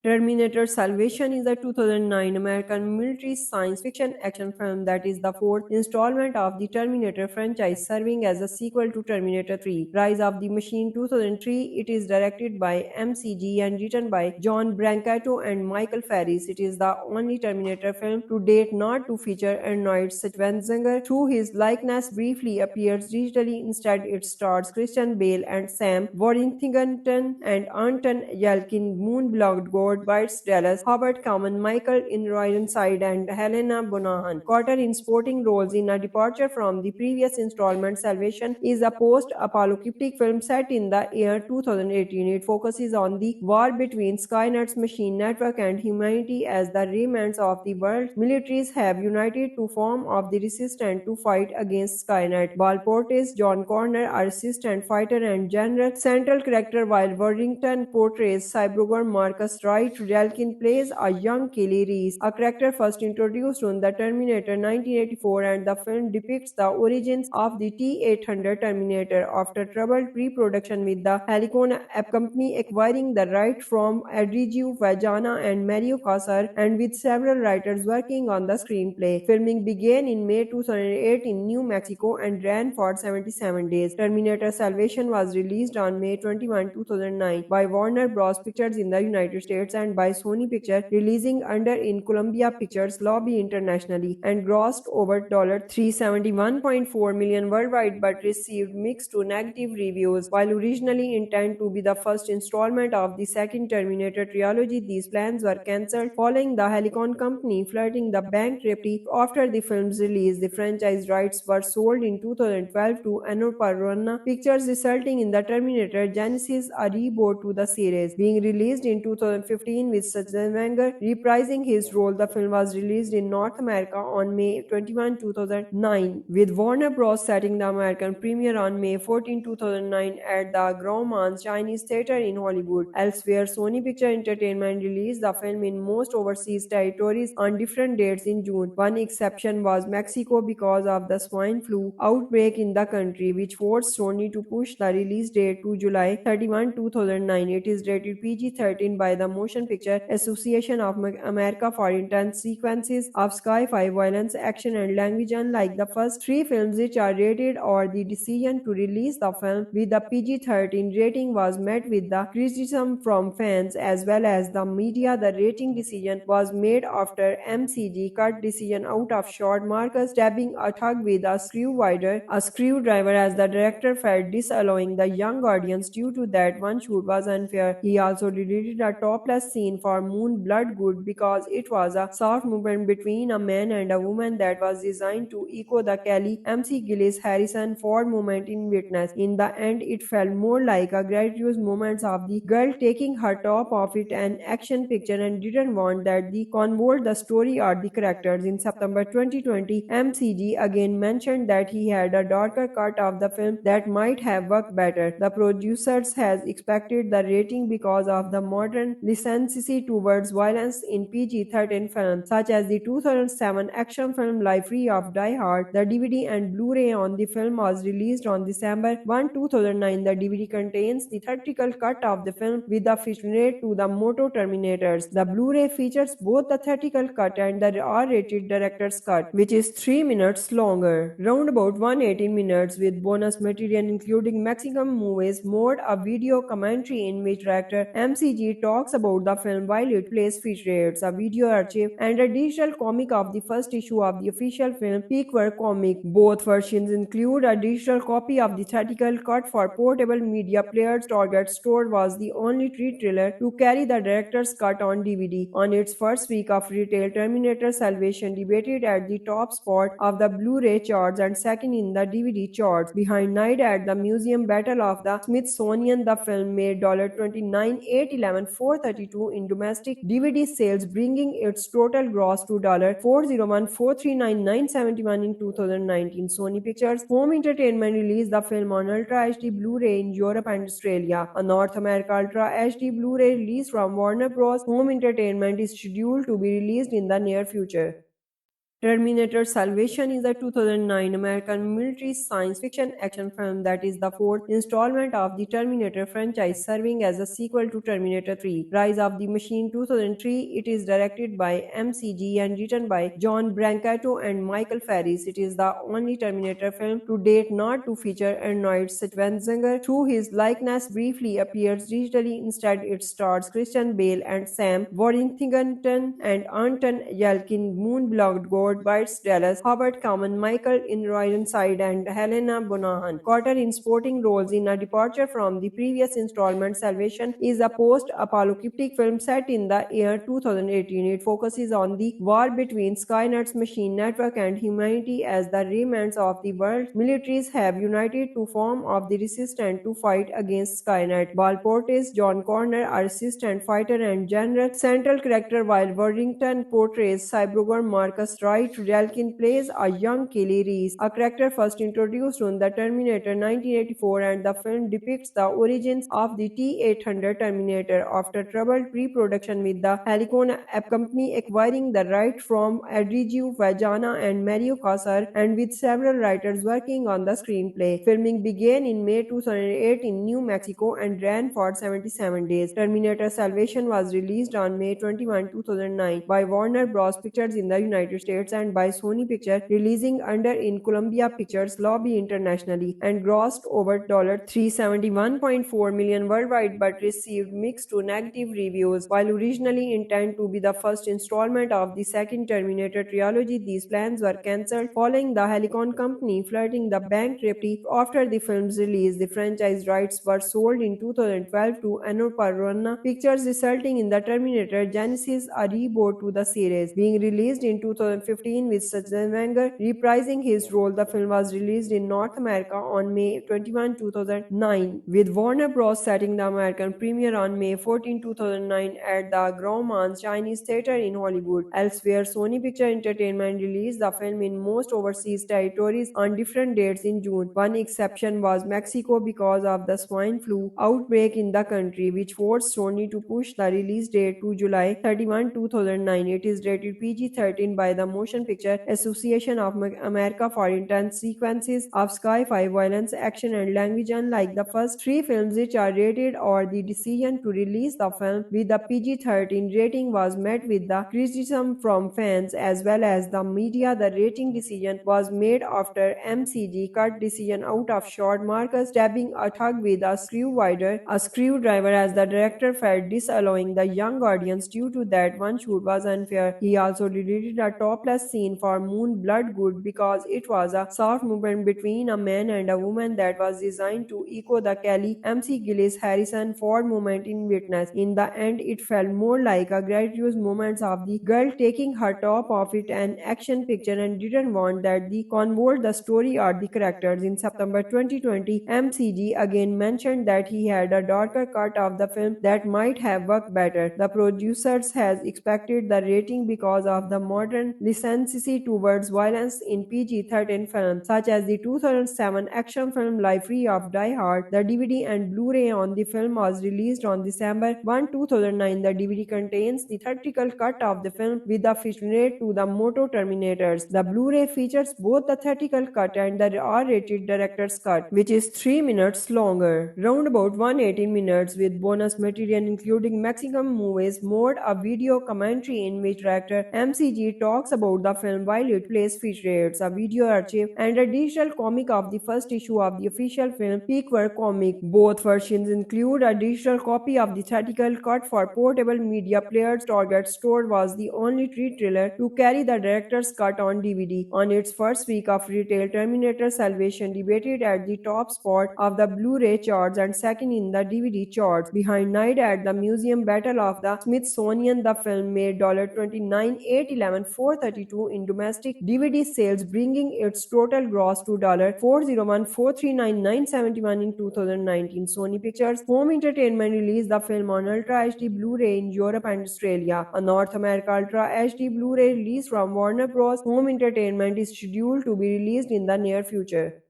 Terminator Salvation is a 2009 American military science fiction action film that is the fourth installment of the Terminator franchise, serving as a sequel to Terminator 3, Rise of the Machine 2003. It is directed by MCG and written by John Brancato and Michael Ferris. It is the only Terminator film to date not to feature Arnold Schwarzenegger, through his likeness briefly appears digitally. Instead, it stars Christian Bale and Sam Worthington and Anton Yelkin, Moon Bloodgood, Bites Dallas, Howard Kamen, Michael Ironside, and Helena Bonham Carter in supporting roles. In a departure from the previous installment, Salvation is a post-apocalyptic film set in the year 2018. It focuses on the war between Skynet's machine network and humanity as the remnants of the world's militaries have united to form of the resistance to fight against Skynet. Ball portrays John Connor, a resistant fighter and general central character, while Worthington portrays cyborg Marcus Wright. Yelkin plays a young Kelly Reese, a character first introduced in the Terminator 1984, and the film depicts the origins of the T-800 Terminator after troubled pre-production with the Helicon company acquiring the right from Adriju Vajana and Mario Casar, and with several writers working on the screenplay. Filming began in May 2008 in New Mexico and ran for 77 days. Terminator Salvation was released on May 21, 2009 by Warner Bros. Pictures in the United States and by Sony Pictures, releasing under in Columbia Pictures lobby internationally, and grossed over $371.4 million worldwide but received mixed to negative reviews. While originally intended to be the first installment of the second Terminator trilogy, these plans were cancelled following the Helicon company flirting the bankruptcy after the film's release. The franchise rights were sold in 2012 to Annapurna Pictures, resulting in the Terminator Genesis, a reboot to the series, being released in 2015 with Schwarzenegger reprising his role. The film was released in North America on May 21, 2009, with Warner Bros. Setting the American premiere on May 14, 2009 at the Grauman's Chinese Theatre in Hollywood. Elsewhere, Sony Picture Entertainment released the film in most overseas territories on different dates in June. One exception was Mexico because of the swine flu outbreak in the country, which forced Sony to push the release date to July 31, 2009. It is rated PG-13 by the Motion Motion Picture Association of America for intense sequences of sci-fi violence, action, and language. Unlike the first three films, which are rated or the decision to release the film with a PG-13 rating was met with the criticism from fans as well as the media. The rating decision was made after MCG cut decision out of shot Marcus stabbing a thug with a screwdriver as the director felt disallowing the young audience due to that one shoot was unfair. He also deleted a topless scene for Moon Bloodgood because it was a soft movement between a man and a woman that was designed to echo the Kelly MC Gillis Harrison Ford moment in Witness. In the end, it felt more like a gratuitous moment of the girl taking her top off it an action picture and didn't want that the convert the story or the characters. In September 2020, MCG again mentioned that he had a darker cut of the film that might have worked better. The producers has expected the rating because of the modern license towards violence in PG-13 films, such as the 2007 action film Life Free of Die Hard. The DVD and Blu-ray on the film was released on December 1, 2009. The DVD contains the theatrical cut of the film with the featurette to the Moto Terminators. The Blu-ray features both the theatrical cut and the R-rated director's cut, which is 3 minutes longer, round about 118 minutes, with bonus material including Mexican movies mode, a video commentary in which director MCG talks about the film while it plays featurettes, a video archive, and a digital comic of the first issue of the official film Peakwork comic. Both versions include a digital copy of the theatrical cut for portable media players. Target Store was the only trailer to carry the director's cut on DVD. On its first week of retail, Terminator Salvation debated at the top spot of the Blu-ray charts and second in the DVD charts, behind Night at the Museum, Battle of the Smithsonian. The film made $29,811,432 in domestic DVD sales, bringing its total gross to $401,439,971 in 2019. Sony Pictures Home Entertainment released the film on Ultra HD Blu-ray in Europe and Australia. A North America Ultra HD Blu-ray release from Warner Bros. Home Entertainment is scheduled to be released in the near future. Terminator Salvation is a 2009 American military science fiction action film that is the fourth installment of the Terminator franchise, serving as a sequel to Terminator 3, Rise of the Machine 2003. It is directed by MCG and written by John Brancato and Michael Ferris. It is the only Terminator film to date not to feature Arnold Schwarzenegger, though his likeness briefly appears digitally. Instead, it stars Christian Bale and Sam Worthington and Anton Yelkin, Moon Bloodgood, Bryce Dallas Howard, Common Michael Ironside, and Helena Bonham Carter in supporting roles. In a departure from the previous installment, Salvation is a post-apocalyptic film set in the year 2018. It focuses on the war between Skynet's machine network and humanity as the remnants of the world militaries have united to form of the resistance to fight against Skynet. Ball portrays John Connor, a resistant fighter and general central character, while Worthington portrays cyborg Marcus Wright. Yelkin plays a young Kelly Reese, a character first introduced in the Terminator 1984, and the film depicts the origins of the T-800 Terminator after troubled pre-production with the Helicon App Company acquiring the right from Adriju Vajana and Mario Casar, and with several writers working on the screenplay. Filming began in May 2008 in New Mexico and ran for 77 days. Terminator Salvation was released on May 21, 2009 by Warner Bros. Pictures in the United States and by Sony Pictures, releasing under in Columbia Pictures lobby internationally, and grossed over $371.4 million worldwide but received mixed to negative reviews. While originally intended to be the first installment of the second Terminator trilogy, these plans were cancelled following the Helicon Company flirting the bankruptcy after the film's release. The franchise rights were sold in 2012 to Annapurna Pictures, resulting in the Terminator Genesis, a reboot to the series, being released in 2015 with Schwarzenegger reprising his role. The film was released in North America on May 21, 2009, with Warner Bros. Setting the American premiere on May 14, 2009 at the Grauman's Chinese Theatre in Hollywood. Elsewhere, Sony Picture Entertainment released the film in most overseas territories on different dates in June. One exception was Mexico because of the swine flu outbreak in the country, which forced Sony to push the release date to July 31, 2009. It is rated PG-13 by the Motion Picture Association of America for intense sequences of sci-fi violence, action, and language. Unlike the first three films, which are rated or the decision to release the film with a PG-13 rating was met with the criticism from fans as well as the media. The rating decision was made after MCG cut decision out of shot Marcus stabbing a thug with a screwdriver as the director felt disallowing the young audience due to that one shoot was unfair. He also deleted a topless scene for Moon Blood Good because it was a soft movement between a man and a woman that was designed to echo the Kelly MC Gillis Harrison Ford moment in Witness. In the end, it felt more like a gratuitous moment of the girl taking her top off it an action picture and didn't want that the convert the story or the characters. In September 2020, MCG again mentioned that he had a darker cut of the film that might have worked better. The producers has expected the rating because of the modern license towards violence in PG-13 films, such as the 2007 action film Life Free of Die Hard. The DVD and Blu-ray on the film was released on December 1, 2009. The DVD contains the theatrical cut of the film with the featurette to the Moto Terminators. The Blu-ray features both the theatrical cut and the R-rated director's cut, which is 3 minutes longer. Round about 118 minutes with bonus material including Mexican movies mode, a video commentary in which director MCG talks about the film while it plays featurettes, a video archive, and a digital comic of the first issue of the official film Peakwork comic. Both versions include a digital copy of the theatrical cut for portable media players. Target Store was the only retailer to carry the director's cut on DVD. On its first week of retail, Terminator Salvation debated at the top spot of the Blu-ray charts and second in the DVD charts, behind Night at the Museum, Battle of the Smithsonian. The film made $29,811,432 in domestic DVD sales, bringing its total gross to $401,439,971 in 2019. Sony Pictures Home Entertainment released the film on Ultra HD Blu-ray in Europe and Australia. A North America Ultra HD Blu-ray release from Warner Bros. Home Entertainment is scheduled to be released in the near future.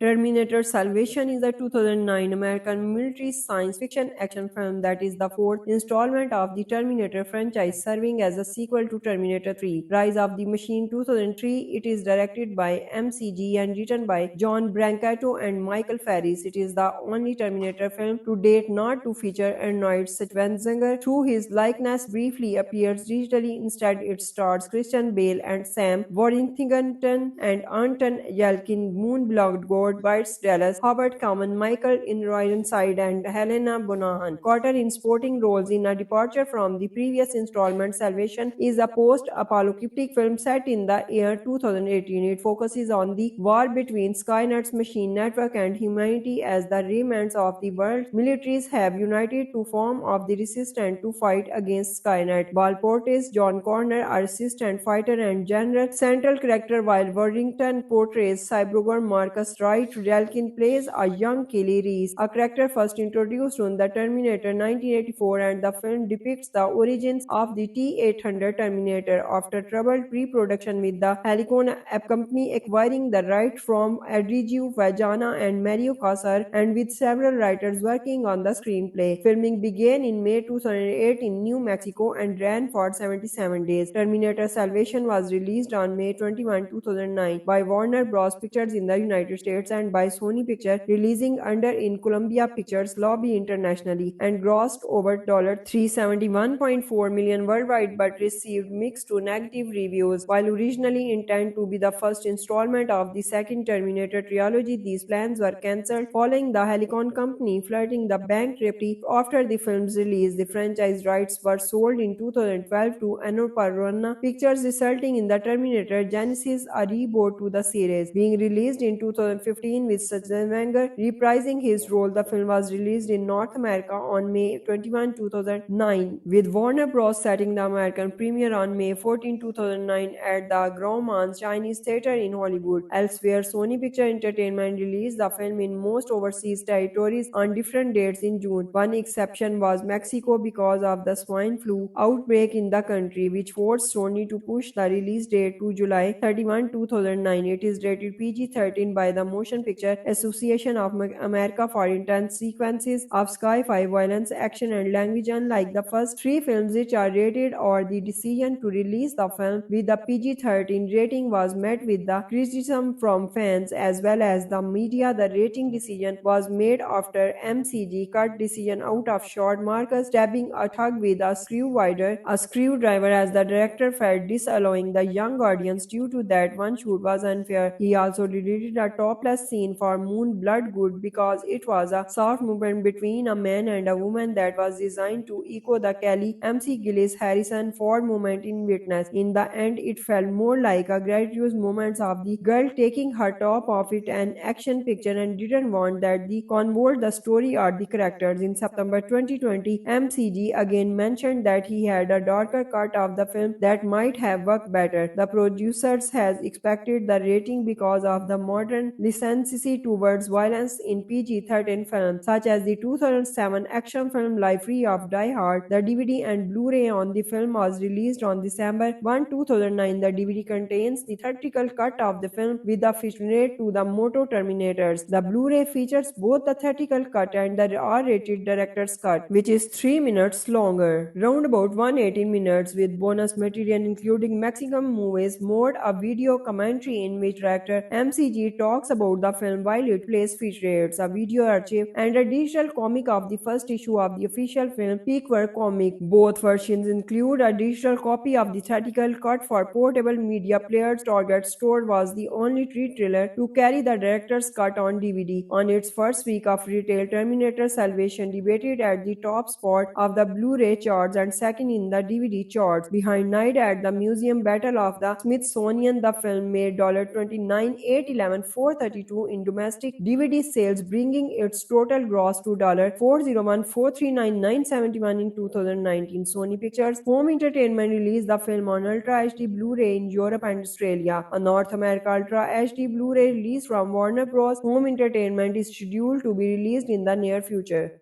Terminator Salvation is a 2009 American military science fiction action film that is the fourth installment of the Terminator franchise, serving as a sequel to Terminator 3, Rise of the Machine 2003. It is directed by MCG and written by John Brancato and Michael Ferris. It is the only Terminator film to date not to feature Arnold Schwarzenegger, through his likeness briefly appears digitally. Instead, it stars Christian Bale and Sam Worthington and Anton Yelchin, Moonblood God, Bites Dallas, Howard Kamen, Michael Ironside, and Helena Bonham Carter in supporting roles. In a departure from the previous installment, Salvation is a post-apocalyptic film set in the year 2018. It focuses on the war between Skynet's machine network and humanity as the remnants of the world's militaries have united to form of the resistance to fight against Skynet. Bal portrays John Connor, a resistant fighter and general central character, while Worthington portrays cyborg Marcus Wright. Yelchin plays a young Kelly Reese, a character first introduced in the Terminator 1984, and the film depicts the origins of the T-800 Terminator after troubled pre-production with the Helicon company acquiring the right from Adriju Vajana and Mario Casar, and with several writers working on the screenplay. Filming began in May 2008 in New Mexico and ran for 77 days. Terminator Salvation was released on May 21, 2009 by Warner Bros. Pictures in the United States and by Sony Pictures, releasing under in Columbia Pictures lobby internationally, and grossed over $371.4 million worldwide but received mixed to negative reviews. While originally intended to be the first installment of the second Terminator trilogy, these plans were cancelled following the Helicon company flirting the bankruptcy after the film's release. The franchise rights were sold in 2012 to Annapurna Pictures, resulting in the Terminator Genesis, a reboot to the series, being released in 2015 with Schwarzenegger reprising his role. The film was released in North America on May 21, 2009, with Warner Bros. Setting the American premiere on May 14, 2009 at the Grauman's Chinese Theatre in Hollywood. Elsewhere, Sony Picture Entertainment released the film in most overseas territories on different dates in June. One exception was Mexico because of the swine flu outbreak in the country, which forced Sony to push the release date to July 31, 2009. It is rated PG-13 by the Motion Picture Association of America for intense sequences of sci-fi violence, action, and language. Unlike the first three films, which are rated or the decision to release the film with a PG-13 rating was met with the criticism from fans as well as the media. The rating decision was made after MCG cut decision out of shot Marcus stabbing a thug with a screwdriver as the director felt disallowing the young audience due to that one shoot was unfair. He also deleted a topless scene for Moon Bloodgood because it was a soft movement between a man and a woman that was designed to echo the Kelly MC Gillis Harrison Ford moment in Witness. In the end, it felt more like a gratuitous moment of the girl taking her top off it an action picture and didn't want that the convert the story or the characters. In September 2020, MCG again mentioned that he had a darker cut of the film that might have worked better. The producers has expected the rating because of the modern license towards violence in PG-13 films, such as the 2007 action film Life Free of Die Hard. The DVD and Blu-ray on the film was released on December 1, 2009. The DVD contains the theatrical cut of the film with a featurette to the Moto Terminators. The Blu-ray features both the theatrical cut and the R-rated director's cut, which is 3 minutes longer, round about 180 minutes, with bonus material including Mexican movies mode, a video commentary in which director MCG talks about the film while it plays featurettes, a video archive, and a digital comic of the first issue of the official film Peakwork comic. Both versions include a digital copy of the theatrical cut for portable media players. Target Store was the only retailer to carry the director's cut on DVD. On its first week of retail, Terminator Salvation debated at the top spot of the Blu-ray charts and second in the DVD charts, behind Night at the Museum, Battle of the Smithsonian. The film made $29,811,432 in domestic DVD sales, bringing its total gross to $401,439,971 in 2019. Sony Pictures Home Entertainment released the film on Ultra HD Blu-ray in Europe and Australia. A North America Ultra HD Blu-ray release from Warner Bros. Home Entertainment is scheduled to be released in the near future.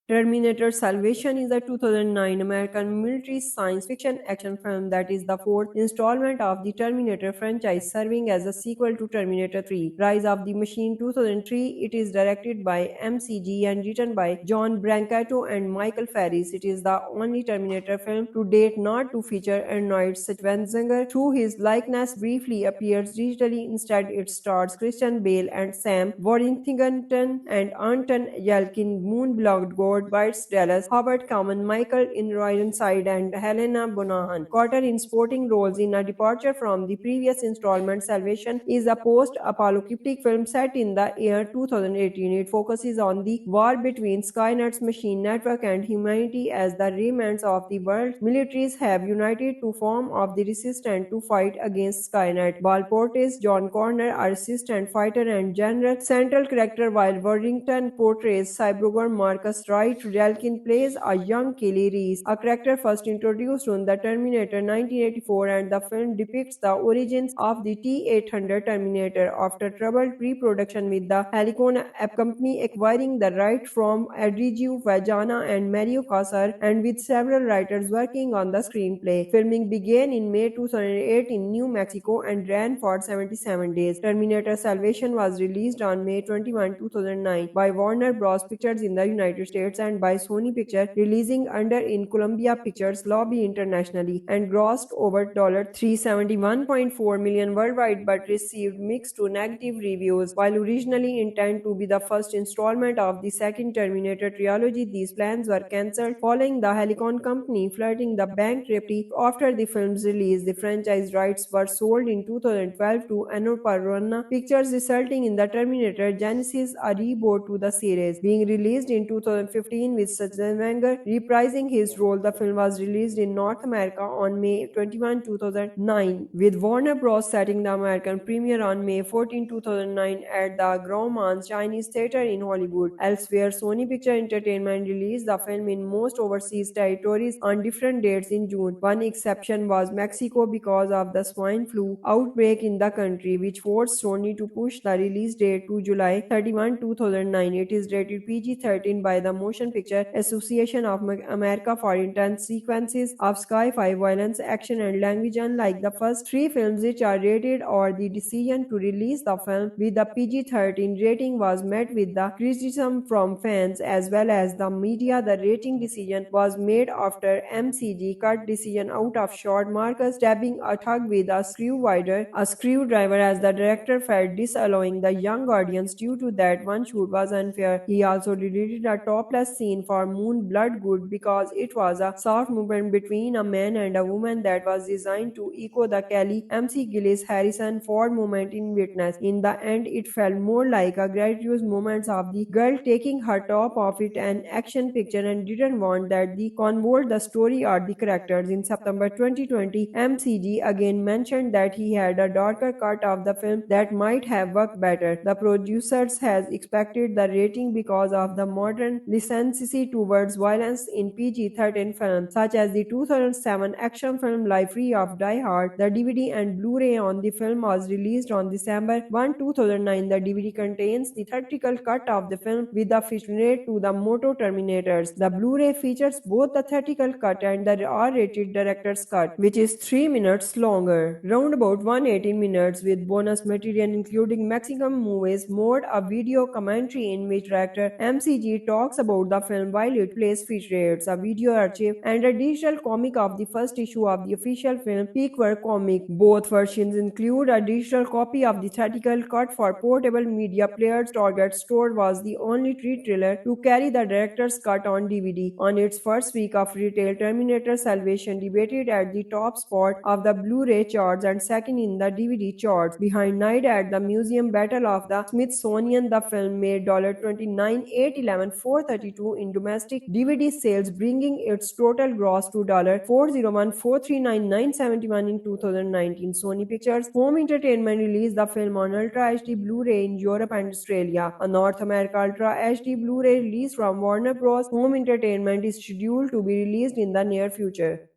Terminator Salvation is a 2009 American military science fiction action film that is the fourth installment of the Terminator franchise, serving as a sequel to Terminator 3, Rise of the Machine 2003. It is directed by MCG and written by John Brancato and Michael Ferris. It is the only Terminator film to date not to feature Arnold Schwarzenegger, through his likeness briefly appears digitally. Instead, it stars Christian Bale and Sam Worthington and Anton Yelkin, Moon Bloodgood, Bites Dallas, Howard Kamen, Michael Ironside, and Helena Bonham Carter in sporting roles. In a departure from the previous installment, Salvation is a post-apocalyptic film set in the year 2018. It focuses on the war between Skynet's machine network and humanity as the remnants of the world militaries have united to form of the resistance to fight against Skynet. Ball portrays John Connor, a resistant fighter and general central character, while Worthington portrays cyborg Marcus Wright. Yelkin plays a young Kelly Reese, a character first introduced in the Terminator 1984, and the film depicts the origins of the T-800 Terminator after troubled pre-production with the Helicon company acquiring the right from Adriju Vajana and Mario Casar, and with several writers working on the screenplay. Filming began in May 2008 in New Mexico and ran for 77 days. Terminator Salvation was released on May 21, 2009 by Warner Bros. Pictures in the United States and by Sony Pictures, releasing under in Columbia Pictures lobby internationally, and grossed over $371.4 million worldwide but received mixed to negative reviews. While originally intended to be the first installment of the second Terminator trilogy, these plans were cancelled following the Helicon company flirting the bankruptcy. After the film's release, the franchise rights were sold in 2012 to Annapurna Pictures, resulting in the Terminator Genesis, a reboot to the series, being released in 2015 with Schwarzenegger reprising his role. The film was released in North America on May 21, 2009, with Warner Bros. Setting the American premiere on May 14, 2009 at the Grauman's Chinese Theater in Hollywood. Elsewhere, Sony Picture Entertainment released the film in most overseas territories on different dates in June. One exception was Mexico because of the swine flu outbreak in the country, which forced Sony to push the release date to July 31, 2009. It is rated PG-13 by the Motion Motion Picture Association of America for intense sequences of sci-fi violence, action, and language. Unlike the first three films, which are rated or the decision to release the film with a PG-13 rating was met with the criticism from fans as well as the media. The rating decision was made after MCG cut decision out of shot Marcus stabbing a thug with a screwdriver as the director felt disallowing the young audience due to that one shoot was unfair. He also deleted a topless scene for Moon Bloodgood because it was a soft movement between a man and a woman that was designed to echo the Kelly MC Gillis Harrison Ford moment in Witness. In the end, it felt more like a gratuitous moment of the girl taking her top off it an action picture and didn't want that the convert the story or the characters. In September 2020, MCG again mentioned that he had a darker cut of the film that might have worked better. The producers has expected the rating because of the modern license towards violence in PG-13 films, such as the 2007 action film Life Free of Die Hard. The DVD and Blu-ray on the film was released on December 1, 2009. The DVD contains the theatrical cut of the film with the featurette to the Moto Terminators. The Blu-ray features both the theatrical cut and the R-rated director's cut, which is 3 minutes longer, round about 118 minutes, with bonus material including Mexican movies mode, a video commentary in which director MCG talks about the film while it plays featurettes, a video archive, and a digital comic of the first issue of the official film Peakwork comic. Both versions include a digital copy of the theatrical cut for portable media players. Target Store was the only retailer to carry the director's cut on DVD. On its first week of retail, Terminator Salvation debated at the top spot of the Blu-ray charts and second in the DVD charts, behind Night at the Museum, Battle of the Smithsonian. The film made $29,811,432 in domestic DVD sales, bringing its total gross to $401,439,971 in 2019. Sony Pictures Home Entertainment released the film on Ultra HD Blu-ray in Europe and Australia. A North America Ultra HD Blu-ray release from Warner Bros. Home Entertainment is scheduled to be released in the near future.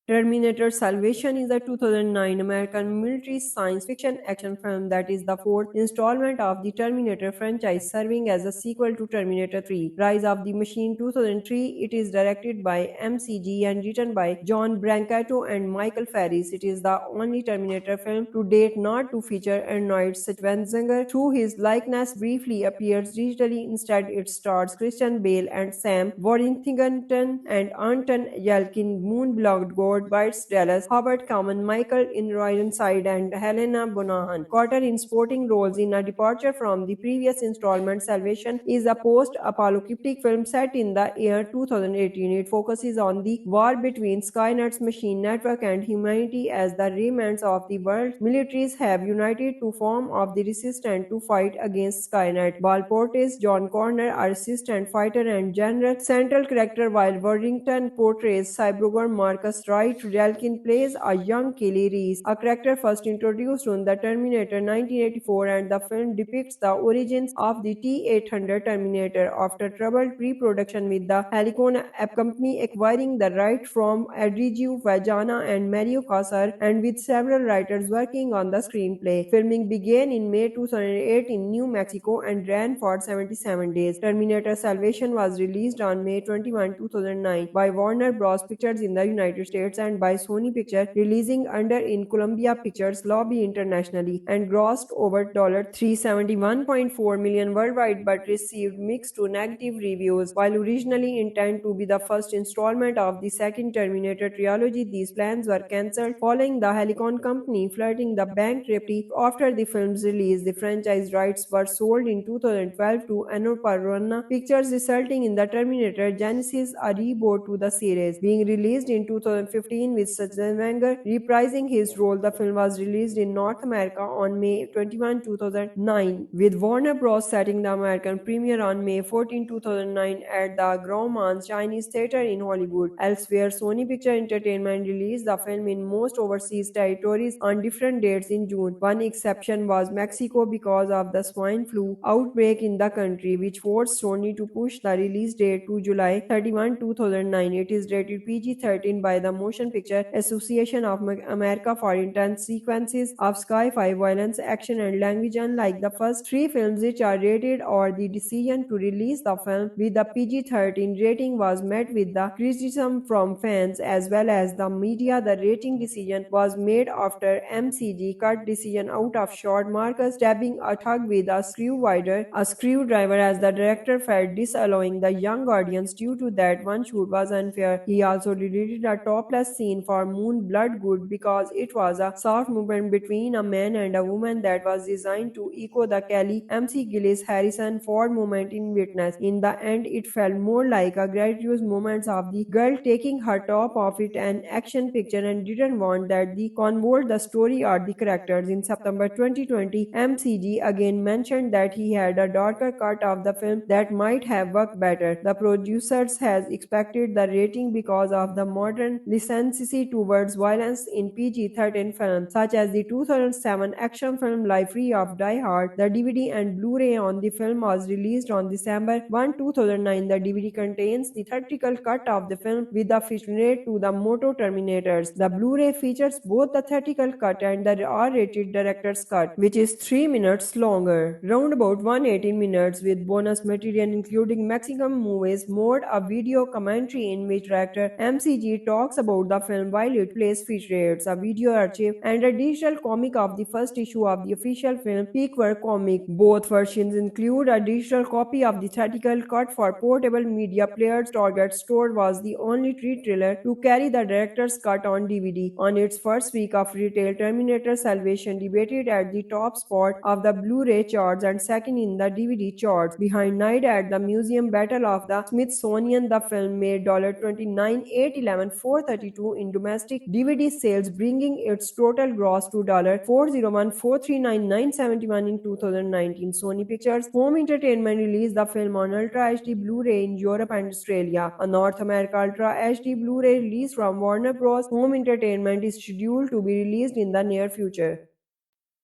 Terminator Salvation is a 2009 American military science fiction action film that is the fourth installment of the Terminator franchise, serving as a sequel to Terminator 3, Rise of the Machine 2003. It is directed by MCG and written by John Brancato and Michael Ferris. It is the only Terminator film to date not to feature Arnold Schwarzenegger, through his likeness briefly appears digitally. Instead, it stars Christian Bale and Sam Worthington and Anton Yelkin, Moon Bloodgood, Bites Dallas, Howard Kamen, Michael Ironside, and Helena Bonham Carter in supporting roles. In a departure from the previous installment, Salvation is a post-apocalyptic film set in the year 2018. It focuses on the war between Skynet's machine network and humanity as the remnants of the world militaries have united to form of the resistance to fight against Skynet. Ball portrays John Connor, a resistant fighter and general central character, while Worthington portrays cyborg Marcus Wright. Yelkin plays a young Kelly Reese, a character first introduced in the Terminator 1984, and the film depicts the origins of the T-800 Terminator after troubled pre-production with the Helicon company acquiring the right from Adriju Vajana and Mario Casar, and with several writers working on the screenplay. Filming began in May 2008 in New Mexico and ran for 77 days. Terminator Salvation was released on May 21, 2009 by Warner Bros. Pictures in the United States and by Sony Pictures, releasing under in Columbia Pictures lobby internationally, and grossed over $371.4 million worldwide but received mixed to negative reviews. While originally intended to be the first installment of the second Terminator trilogy, these plans were cancelled following the Helicon company flirting the bankruptcy after the film's release. The franchise rights were sold in 2012 to Annapurna Pictures, resulting in the Terminator Genesis, a reboot to the series, being released in 2015 with Schwarzenegger reprising his role. The film was released in North America on May 21, 2009, with Warner Bros. Setting the American premiere on May 14, 2009 at the Grauman's Chinese Theater in Hollywood. Elsewhere, Sony Picture Entertainment released the film in most overseas territories on different dates in June. One exception was Mexico because of the swine flu outbreak in the country, which forced Sony to push the release date to July 31, 2009. It is rated PG-13 by the Motion Motion Picture Association of America for intense sequences of sci-fi violence, action, and language. Unlike the first three films, which are rated or the decision to release the film with a PG-13 rating was met with the criticism from fans as well as the media. The rating decision was made after MCG cut decision out of shot Marcus stabbing a thug with a screwdriver as the director felt disallowing the young audience due to that one shoot was unfair. He also deleted a topless scene for Moon Bloodgood because it was a soft movement between a man and a woman that was designed to echo the Kelly MC Gillis Harrison Ford moment in Witness. In the end, it felt more like a gratuitous moment of the girl taking her top off it an action picture and didn't want that the convert the story or the characters. In September 2020, MCG again mentioned that he had a darker cut of the film that might have worked better. The producers has expected the rating because of the modern license towards violence in PG-13 films, such as the 2007 action film Life Free of Die Hard. The DVD and Blu-ray on the film was released on December 1, 2009. The DVD contains the theatrical cut of the film with the featurette to the Moto Terminators. The Blu-ray features both the theatrical cut and the R-rated director's cut, which is 3 minutes longer, round about 118 minutes, with bonus material including Mexican movies mode, a video commentary in which director MCG talks about the film while it plays featurettes, a video archive, and a digital comic of the first issue of the official film Peakwork comic. Both versions include a digital copy of the theatrical cut for portable media players. Target Store was the only retailer to carry the director's cut on DVD. On its first week of retail, Terminator Salvation debated at the top spot of the Blu-ray charts and second in the DVD charts, behind Night at the Museum, Battle of the Smithsonian. The film made $29,811,432 in domestic DVD sales, bringing its total gross to $401,439,971 in 2019. Sony Pictures Home Entertainment released the film on Ultra HD Blu-ray in Europe and Australia. A North America Ultra HD Blu-ray release from Warner Bros. Home Entertainment is scheduled to be released in the near future.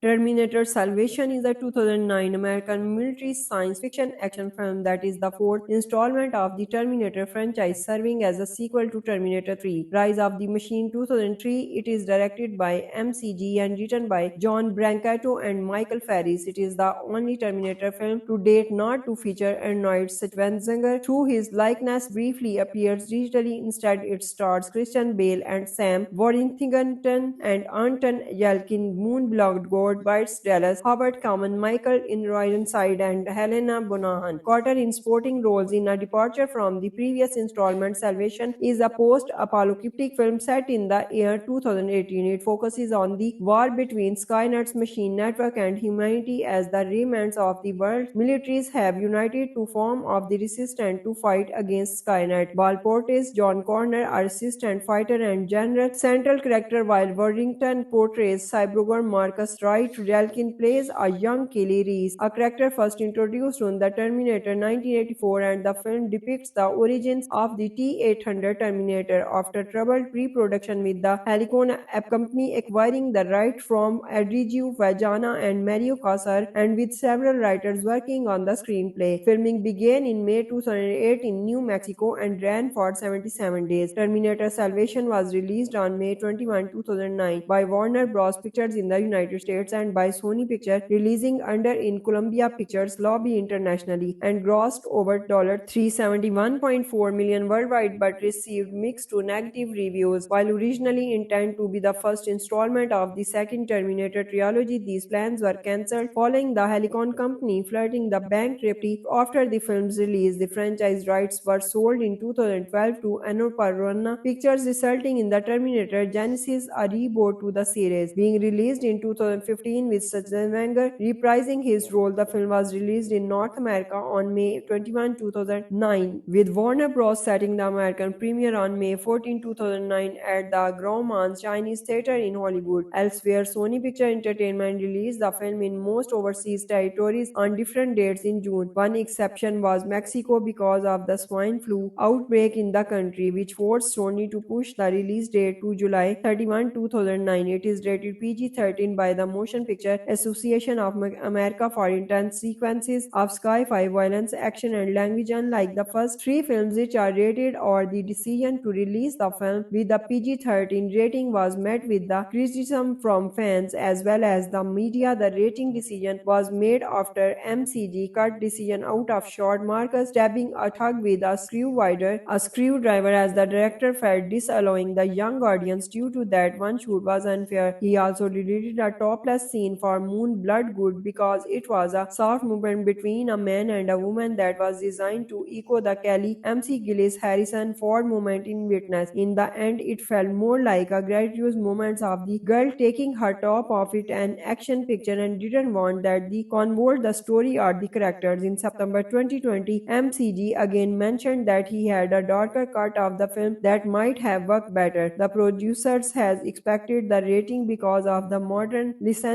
Terminator Salvation is a 2009 American military science fiction action film that is the fourth installment of the Terminator franchise, serving as a sequel to Terminator 3, Rise of the Machine 2003. It is directed by MCG and written by John Brancato and Michael Ferris. It is the only Terminator film to date not to feature Arnold Schwarzenegger, though his likeness briefly appears digitally. Instead, it stars Christian Bale and Sam Worthington and Anton Yelkin, Moon Bloodgood, Bites Dallas, Howard Kamen, Michael Ironside, and Helena Bonham Carter in supporting roles. In a departure from the previous installment, Salvation is a post-apocalyptic film set in the year 2018. It focuses on the war between Skynet's machine network and humanity as the remnants of the world's militaries have united to form of the resistance to fight against Skynet. Ball portrays John Connor, a resistant fighter and general central character, while Worthington portrays cyborg Marcus Wright. Relkin plays a young Kelly Reese, a character first introduced in the Terminator 1984, and the film depicts the origins of the T-800 Terminator after troubled pre-production with the Helicon company acquiring the right from Adriju Vajana and Mario Casar, and with several writers working on the screenplay. Filming began in May 2008 in New Mexico and ran for 77 days. Terminator Salvation was released on May 21, 2009 by Warner Bros. Pictures in the United States and by Sony Pictures, releasing under in Columbia Pictures Lobby internationally, and grossed over $371.4 million worldwide but received mixed to negative reviews. While originally intended to be the first installment of the second Terminator trilogy, these plans were cancelled following the Helicon company flirting the bankruptcy after the film's release. The franchise rights were sold in 2012 to Annapurna Pictures, resulting in the Terminator Genesis, a reboot to the series, being released in 2015 with Schwarzenegger reprising his role. The film was released in North America on May 21, 2009, with Warner Bros. Setting the American premiere on May 14, 2009 at the Grauman's Chinese Theater in Hollywood. Elsewhere, Sony Picture Entertainment released the film in most overseas territories on different dates in June. One exception was Mexico because of the swine flu outbreak in the country, which forced Sony to push the release date to July 31, 2009. It is rated PG-13 by the Motion Motion Picture Association of America for intense sequences of sci-fi violence, action, and language. Unlike the first three films, which are rated or the decision to release the film with a PG-13 rating was met with the criticism from fans as well as the media. The rating decision was made after MCG cut decision out of shot Marcus stabbing a thug with a screwdriver as the director felt disallowing the young audience due to that one shoot was unfair. He also deleted a topless scene for Moon Bloodgood because it was a soft movement between a man and a woman that was designed to echo the Kelly MC Gillis Harrison Ford moment in Witness. In the end, it felt more like a gratuitous moment of the girl taking her top off it an action picture and didn't want that the convert the story or the characters. In September 2020, MCG again mentioned that he had a darker cut of the film that might have worked better. The producers has expected the rating because of the modern license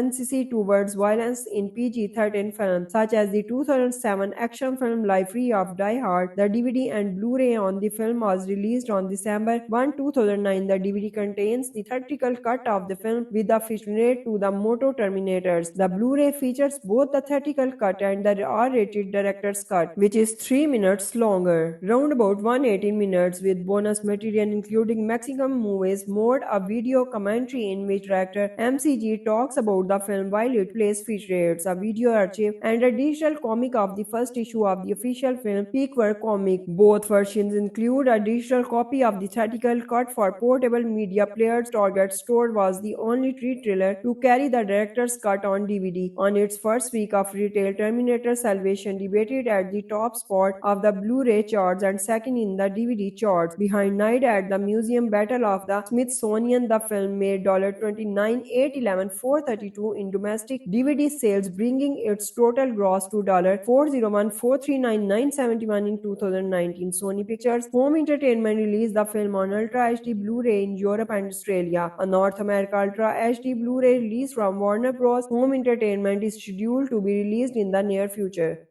towards violence in PG-13 films, such as the 2007 action film Library of Die Hard. The DVD and Blu-ray on the film was released on December 1, 2009. The DVD contains the theatrical cut of the film with the featurette to the Moto Terminators. The Blu-ray features both the theatrical cut and the R-rated director's cut, which is 3 minutes longer, round about 118 minutes, with bonus material including Mexican movies mode, a video commentary in which director MCG talks about the film while it plays featurettes, a video archive, and a digital comic of the first issue of the official film Peakwork comic. Both versions include a digital copy of the theatrical cut for portable media players. Target Store was the only retailer to carry the director's cut on DVD. On its first week of retail, Terminator Salvation debated at the top spot of the Blu-ray charts and second in the DVD charts, behind Night at the Museum, Battle of the Smithsonian. The film made $29,811,432 in domestic DVD sales, bringing its total gross to $401,439,971 in 2019. Sony Pictures Home Entertainment released the film on Ultra HD Blu-ray in Europe and Australia. A North America Ultra HD Blu-ray release from Warner Bros. Home Entertainment is scheduled to be released in the near future.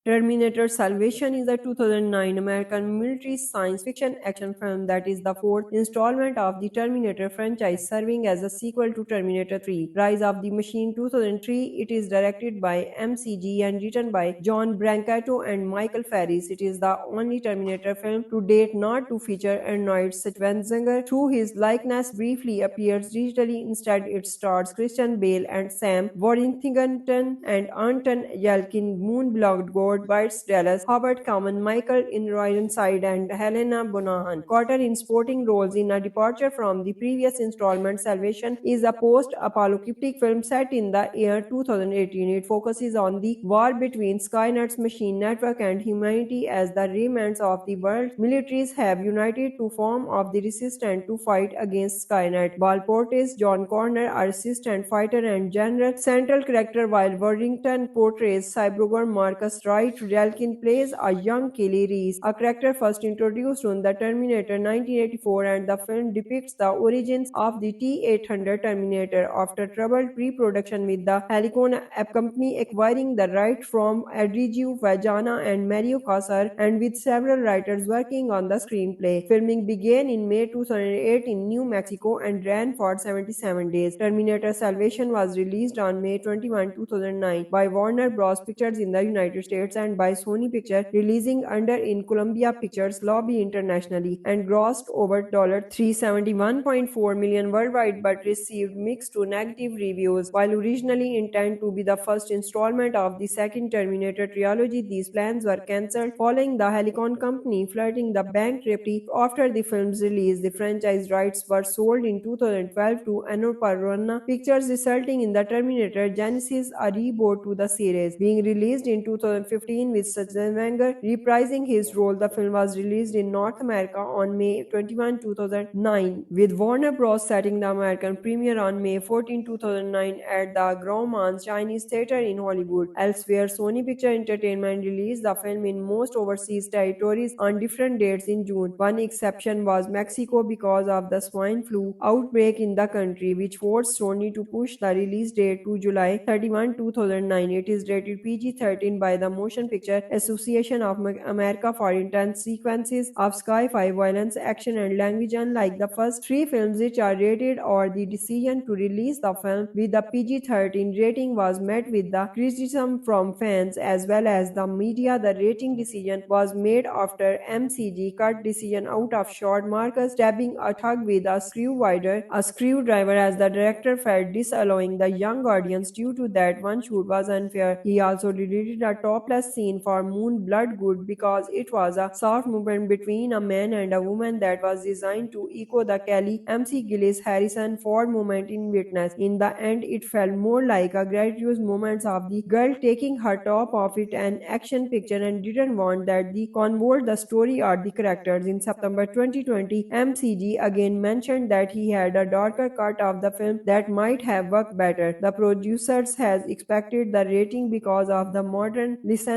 Terminator Salvation is a 2009 American military science fiction action film that is the fourth installment of the Terminator franchise, serving as a sequel to Terminator 3, Rise of the Machine 2003. It is directed by MCG and written by John Brancato and Michael Ferris. It is the only Terminator film to date not to feature Arnold Schwarzenegger, through his likeness briefly appears digitally. Instead, it stars Christian Bale and Sam Worthington and Anton Yelkin, Moon Bloodgood, Bites Dallas, Howard Kamen, Michael Ironside, and Helena Bonham Carter in supporting roles. In a departure from the previous installment, Salvation is a post-apocalyptic film set in the year 2018. It focuses on the war between Skynet's machine network and humanity as the remnants of the world's militaries have united to form of the resistance to fight against Skynet. Ball portrays John Connor, a resistant fighter and general central character, while Worthington portrays cyborg Marcus Wright. Yelkin plays a young Kelly Reese, a character first introduced in the Terminator 1984, and the film depicts the origins of the T-800 Terminator after troubled pre-production with the Helicon company acquiring the right from Adriju Vajana and Mario Casar, and with several writers working on the screenplay. Filming began in May 2008 in New Mexico and ran for 77 days. Terminator Salvation was released on May 21, 2009 by Warner Bros. Pictures in the United States and by Sony Pictures, releasing under in Columbia Pictures lobby internationally, and grossed over $371.4 million worldwide but received mixed to negative reviews. While originally intended to be the first installment of the second Terminator trilogy, these plans were cancelled following the Helicon company flirting the bankruptcy after the film's release. The franchise rights were sold in 2012 to Annapurna Pictures, resulting in the Terminator Genesis, a reboot to the series, being released in 2015 with Schwarzenegger reprising his role. The film was released in North America on May 21, 2009, with Warner Bros. Setting the American premiere on May 14, 2009 at the Grauman's Chinese Theatre in Hollywood. Elsewhere, Sony Picture Entertainment released the film in most overseas territories on different dates in June. One exception was Mexico because of the swine flu outbreak in the country, which forced Sony to push the release date to July 31, 2009. It is rated PG-13 by the Motion Motion Picture Association of America for intense sequences of sci-fi violence, action, and language. Unlike the first three films, which are rated or the decision to release the film with a PG-13 rating was met with the criticism from fans as well as the media. The rating decision was made after MCG cut decision out of shot Marcus stabbing a thug with a screwdriver as the director felt disallowing the young audience due to that one shoot was unfair. He also deleted a topless scene for Moon Bloodgood because it was a soft movement between a man and a woman that was designed to echo the Kelly MC Gillis Harrison Ford moment in Witness. In the end, it felt more like a gratuitous moment of the girl taking her top off it an action picture and didn't want that the convert the story or the characters. In September 2020, MCG again mentioned that he had a darker cut of the film that might have worked better. The producers has expected the rating because of the modern license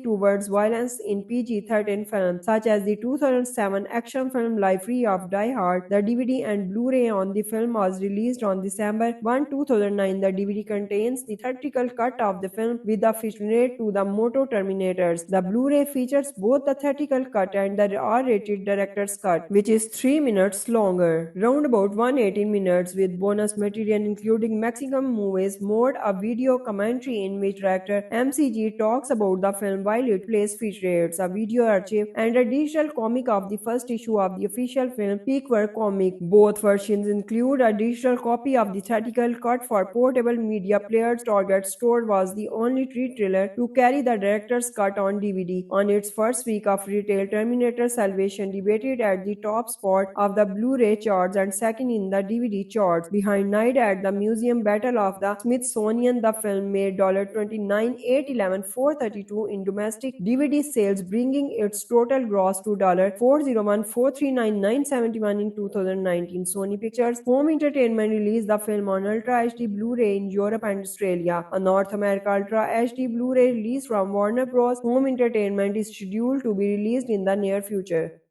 towards violence in PG-13 films, such as the 2007 action film Life Free of Die Hard. The DVD and Blu-ray on the film was released on December 1, 2009. The DVD contains the theatrical cut of the film with the featurette to the Moto Terminators. The Blu-ray features both the theatrical cut and the R-rated director's cut, which is 3 minutes longer, round about 118 minutes, with bonus material including Mexican movies mode, a video commentary in which director MCG talks about the film while it plays featurettes, a video archive, and a digital comic of the first issue of the official film Peakwork comic. Both versions include a digital copy of the theatrical cut for portable media players. Target Store was the only retailer to carry the director's cut on DVD. On its first week of retail, Terminator Salvation debated at the top spot of the Blu-ray charts and second in the DVD charts, behind Night at the Museum, Battle of the Smithsonian. The film made $29,811,432 in domestic DVD sales, bringing its total gross to $401,439,971 in 2019. Sony Pictures Home Entertainment released the film on Ultra HD Blu-ray in Europe and Australia. A North America Ultra HD Blu-ray release from Warner Bros. Home Entertainment is scheduled to be released in the near future.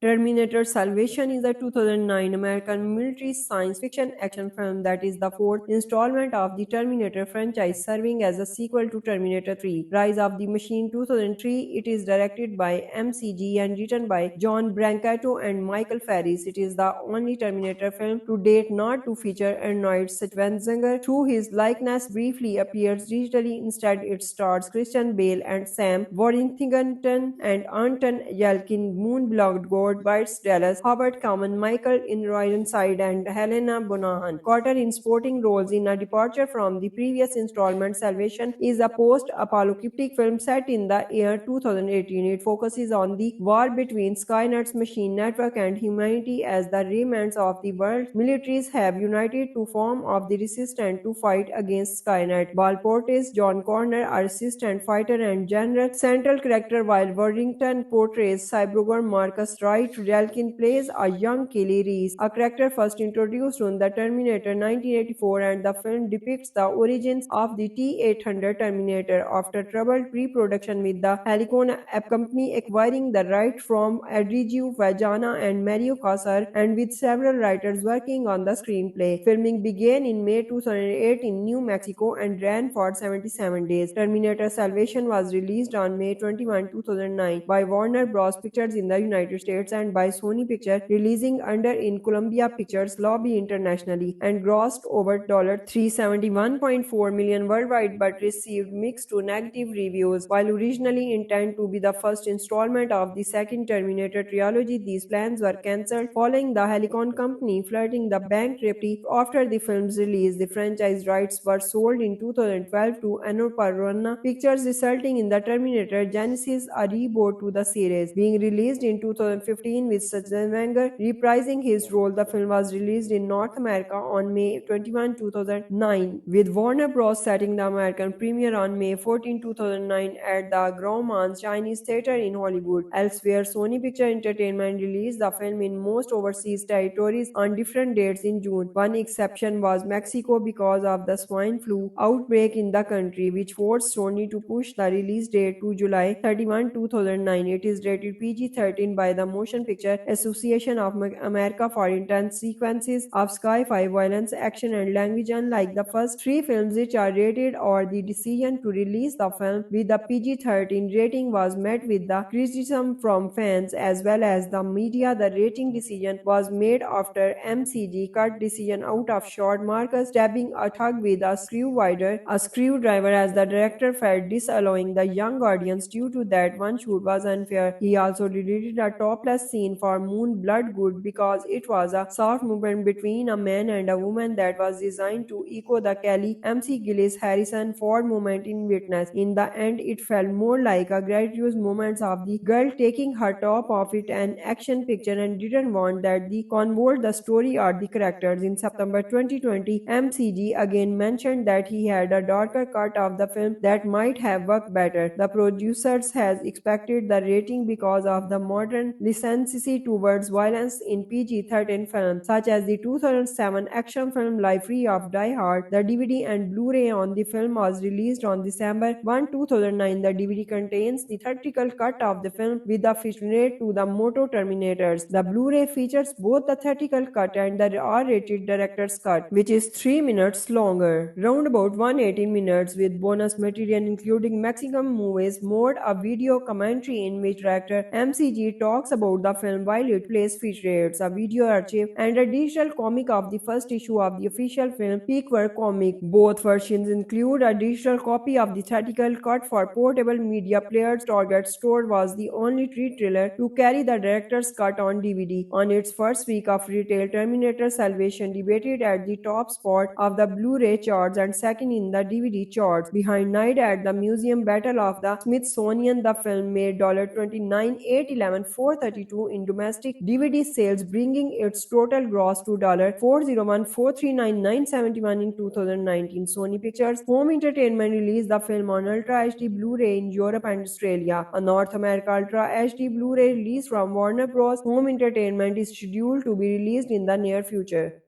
Terminator Salvation is a 2009 American military science fiction action film that is the fourth installment of the Terminator franchise, serving as a sequel to Terminator 3, Rise of the Machine 2003. It is directed by MCG and written by John Brancato and Michael Ferris. It is the only Terminator film to date not to feature Arnold Schwarzenegger, though his likeness briefly appears digitally. Instead, it stars Christian Bale and Sam Worthington and Anton Yelkin, Moon Bloodgood, Bryce Dallas, Howard Kamen, Michael Ironside, and Helena Bonham Carter in supporting roles. In a departure from the previous installment, Salvation is a post-apocalyptic film set in the year 2018. It focuses on the war between Skynet's machine network and humanity as the remnants of the world's militaries have united to form of the resistance to fight against Skynet. Bal portrays John Connor, a resistant fighter and general central character, while Worthington portrays cyborg Marcus Wright. Yelkin plays a young Kelly Reese, a character first introduced in the Terminator 1984, and the film depicts the origins of the T-800 Terminator after troubled pre-production with the Helicon App Company acquiring the right from Adriju Vajana and Mario Casar, and with several writers working on the screenplay. Filming began in May 2008 in New Mexico and ran for 77 days. Terminator Salvation was released on May 21, 2009 by Warner Bros. Pictures in the United States and by Sony Pictures, releasing under in Columbia Pictures lobby internationally, and grossed over $371.4 million worldwide but received mixed to negative reviews. While originally intended to be the first installment of the second Terminator trilogy, these plans were cancelled following the Helicon Company flirting the bankruptcy after the film's release. The franchise rights were sold in 2012 to Annapurna Pictures, resulting in the Terminator Genesis, a reboot to the series, being released in 2015 with Schwarzenegger reprising his role. The film was released in North America on May 21, 2009, with Warner Bros. Setting the American premiere on May 14, 2009 at the Grauman's Chinese Theatre in Hollywood. Elsewhere, Sony Picture Entertainment released the film in most overseas territories on different dates in June. One exception was Mexico because of the swine flu outbreak in the country, which forced Sony to push the release date to July 31, 2009. It is rated PG-13 by the Motion Picture Association of America for intense sequences of sci-fi violence, action, and language. Unlike the first three films, which are rated or the decision to release the film with a PG-13 rating was met with the criticism from fans as well as the media. The rating decision was made after MCG cut decision out of shot Marcus stabbing a thug with a screwdriver as the director felt disallowing the young audience due to that one shoot was unfair. He also deleted a topless scene for Moon Blood Good because it was a soft movement between a man and a woman that was designed to echo the Kelly MC Gillis Harrison Ford moment in Witness. In the end, it felt more like a gratuitous moment of the girl taking her top off it an action picture and didn't want that the convert the story or the characters. In September 2020, MCG again mentioned that he had a darker cut of the film that might have worked better. The producers has expected the rating because of the modern license towards violence in PG-13 films, such as the 2007 action film Life Free of Die Hard. The DVD and Blu-ray on the film was released on December 1, 2009. The DVD contains the theatrical cut of the film with the featurette to the Moto Terminators. The Blu-ray features both the theatrical cut and the R-rated director's cut, which is 3 minutes longer, round about 118 minutes, with bonus material including Mexican movies mode, a video commentary in which director MCG talks about the film while it plays featurettes, a video archive, and a digital comic of the first issue of the official film Peakwork comic. Both versions include a digital copy of the theatrical cut for portable media players. Target Store was the only retailer to carry the director's cut on DVD. On its first week of retail, Terminator Salvation debated at the top spot of the Blu-ray charts and second in the DVD charts, behind Night at the Museum, Battle of the Smithsonian. The film made $29,811,432 in domestic DVD sales, bringing its total gross to $401,439,971 in 2019. Sony Pictures Home Entertainment released the film on Ultra HD Blu-ray in Europe and Australia. A North America Ultra HD Blu-ray release from Warner Bros. Home Entertainment is scheduled to be released in the near future.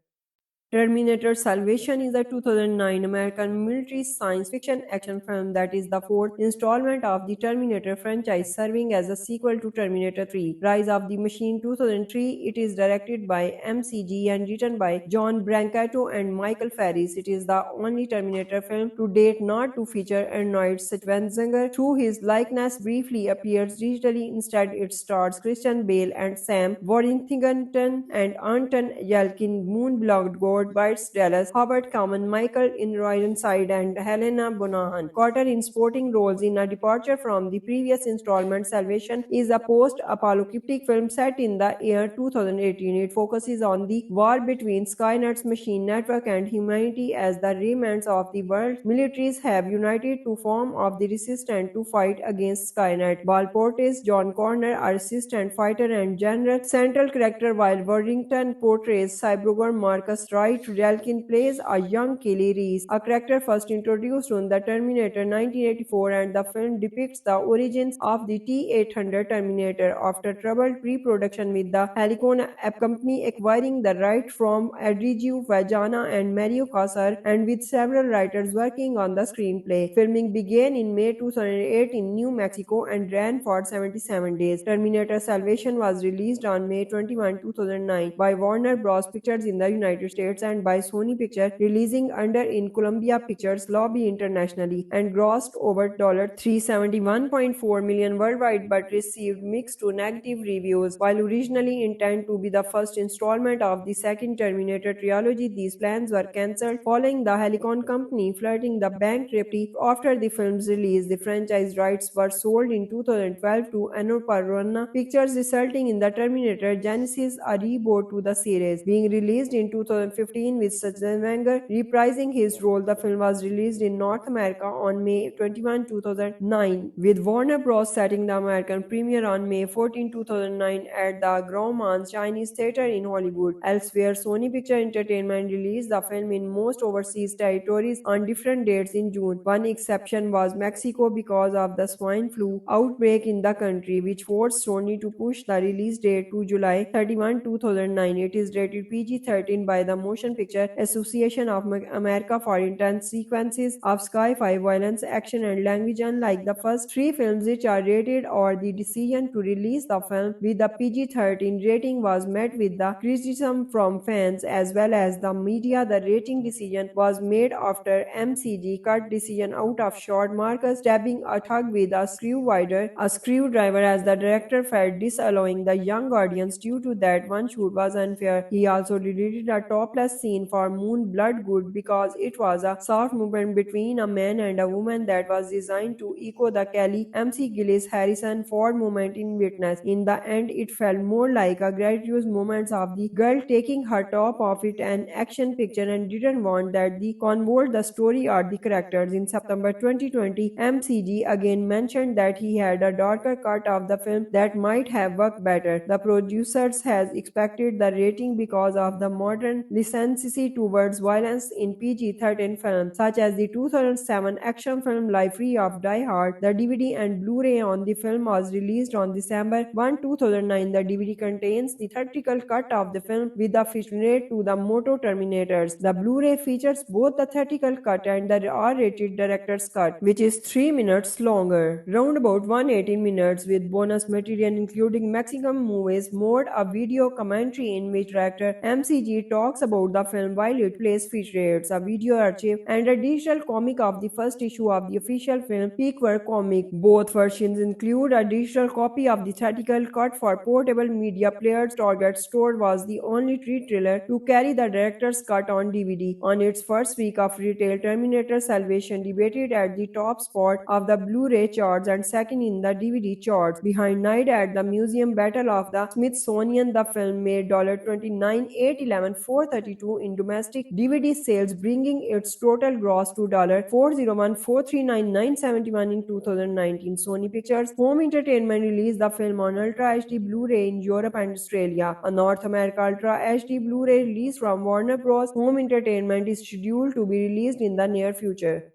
Terminator Salvation is a 2009 American military science fiction action film that is the fourth installment of the Terminator franchise, serving as a sequel to Terminator 3, Rise of the Machine 2003. It is directed by MCG and written by John Brancato and Michael Ferris. It is the only Terminator film to date not to feature Arnold Schwarzenegger, through his likeness briefly appears digitally. Instead, it stars Christian Bale and Sam Worthington and Anton Yelchin, Moon Blood God, Bites Dallas, Howard Kamen, Michael Ironside, and Helena Bonham Carter in supporting roles. In a departure from the previous installment, Salvation is a post-apocalyptic film set in the year 2018. It focuses on the war between Skynet's machine network and humanity as the remnants of the world militaries have united to form of the resistance to fight against Skynet. Bal portrays John Connor, a resistant fighter and general central character, while Worthington portrays cyborg Marcus Wright. Yelchin plays a young Kelly Reese, a character first introduced in the Terminator 1984, and the film depicts the origins of the T-800 Terminator after troubled pre-production with the Helicon company acquiring the right from Adriju Vajana and Mario Casar, and with several writers working on the screenplay. Filming began in May 2008 in New Mexico and ran for 77 days. Terminator Salvation was released on May 21, 2009 by Warner Bros. Pictures in the United States and by Sony Pictures, releasing under in Columbia Pictures lobby internationally, and grossed over $371.4 million worldwide but received mixed to negative reviews. While originally intended to be the first installment of the second Terminator trilogy, these plans were cancelled following the Helicon company flirting the bankruptcy after the film's release. The franchise rights were sold in 2012 to Annapurna Pictures, resulting in the Terminator Genesis, a reboot to the series, being released in 2015 with Schwarzenegger reprising his role. The film was released in North America on May 21, 2009, with Warner Bros. Setting the American premiere on May 14, 2009 at the Grauman's Chinese Theatre in Hollywood. Elsewhere, Sony Picture Entertainment released the film in most overseas territories on different dates in June. One exception was Mexico because of the swine flu outbreak in the country, which forced Sony to push the release date to July 31, 2009. It is rated PG-13 by the Motion Picture Association of America for intense sequences of sci-fi violence, action, and language. Unlike the first three films, which are rated or the decision to release the film with a PG-13 rating was met with the criticism from fans as well as the media. The rating decision was made after MCG cut decision out of shot Marcus stabbing a thug with a screwdriver as the director felt disallowing the young audience due to that one shoot was unfair. He also deleted a topless scene for Moon Bloodgood because it was a soft movement between a man and a woman that was designed to echo the Kelly MC Gillis Harrison Ford moment in Witness. In the end, it felt more like a gratuitous moment of the girl taking her top off it an action picture and didn't want that the convert the story or the characters. In September 2020, MCG again mentioned that he had a darker cut of the film that might have worked better. The producers has expected the rating because of the modern license towards violence in PG-13 films, such as the 2007 action film Life Free of Die Hard. The DVD and Blu-ray on the film was released on December 1, 2009. The DVD contains the theatrical cut of the film with the featurette to the Moto Terminators. The Blu-ray features both the theatrical cut and the R-rated director's cut, which is 3 minutes longer. Round about 118 minutes with bonus material including Mexican movies mode, a video commentary in which director MCG talks about the film while it plays featurettes, a video archive, and a digital comic of the first issue of the official film Peakwork comic. Both versions include a digital copy of the theatrical cut for portable media players. Target Store was the only retailer to carry the director's cut on DVD. On its first week of retail, Terminator Salvation debated at the top spot of the Blu-ray charts and second in the DVD charts, behind Night at the Museum, Battle of the Smithsonian. The film made $29,811,432 in domestic DVD sales, bringing its total gross to $401,439,971 in 2019. Sony Pictures Home Entertainment released the film on Ultra HD Blu-ray in Europe and Australia. A North America Ultra HD Blu-ray release from Warner Bros. Home Entertainment is scheduled to be released in the near future.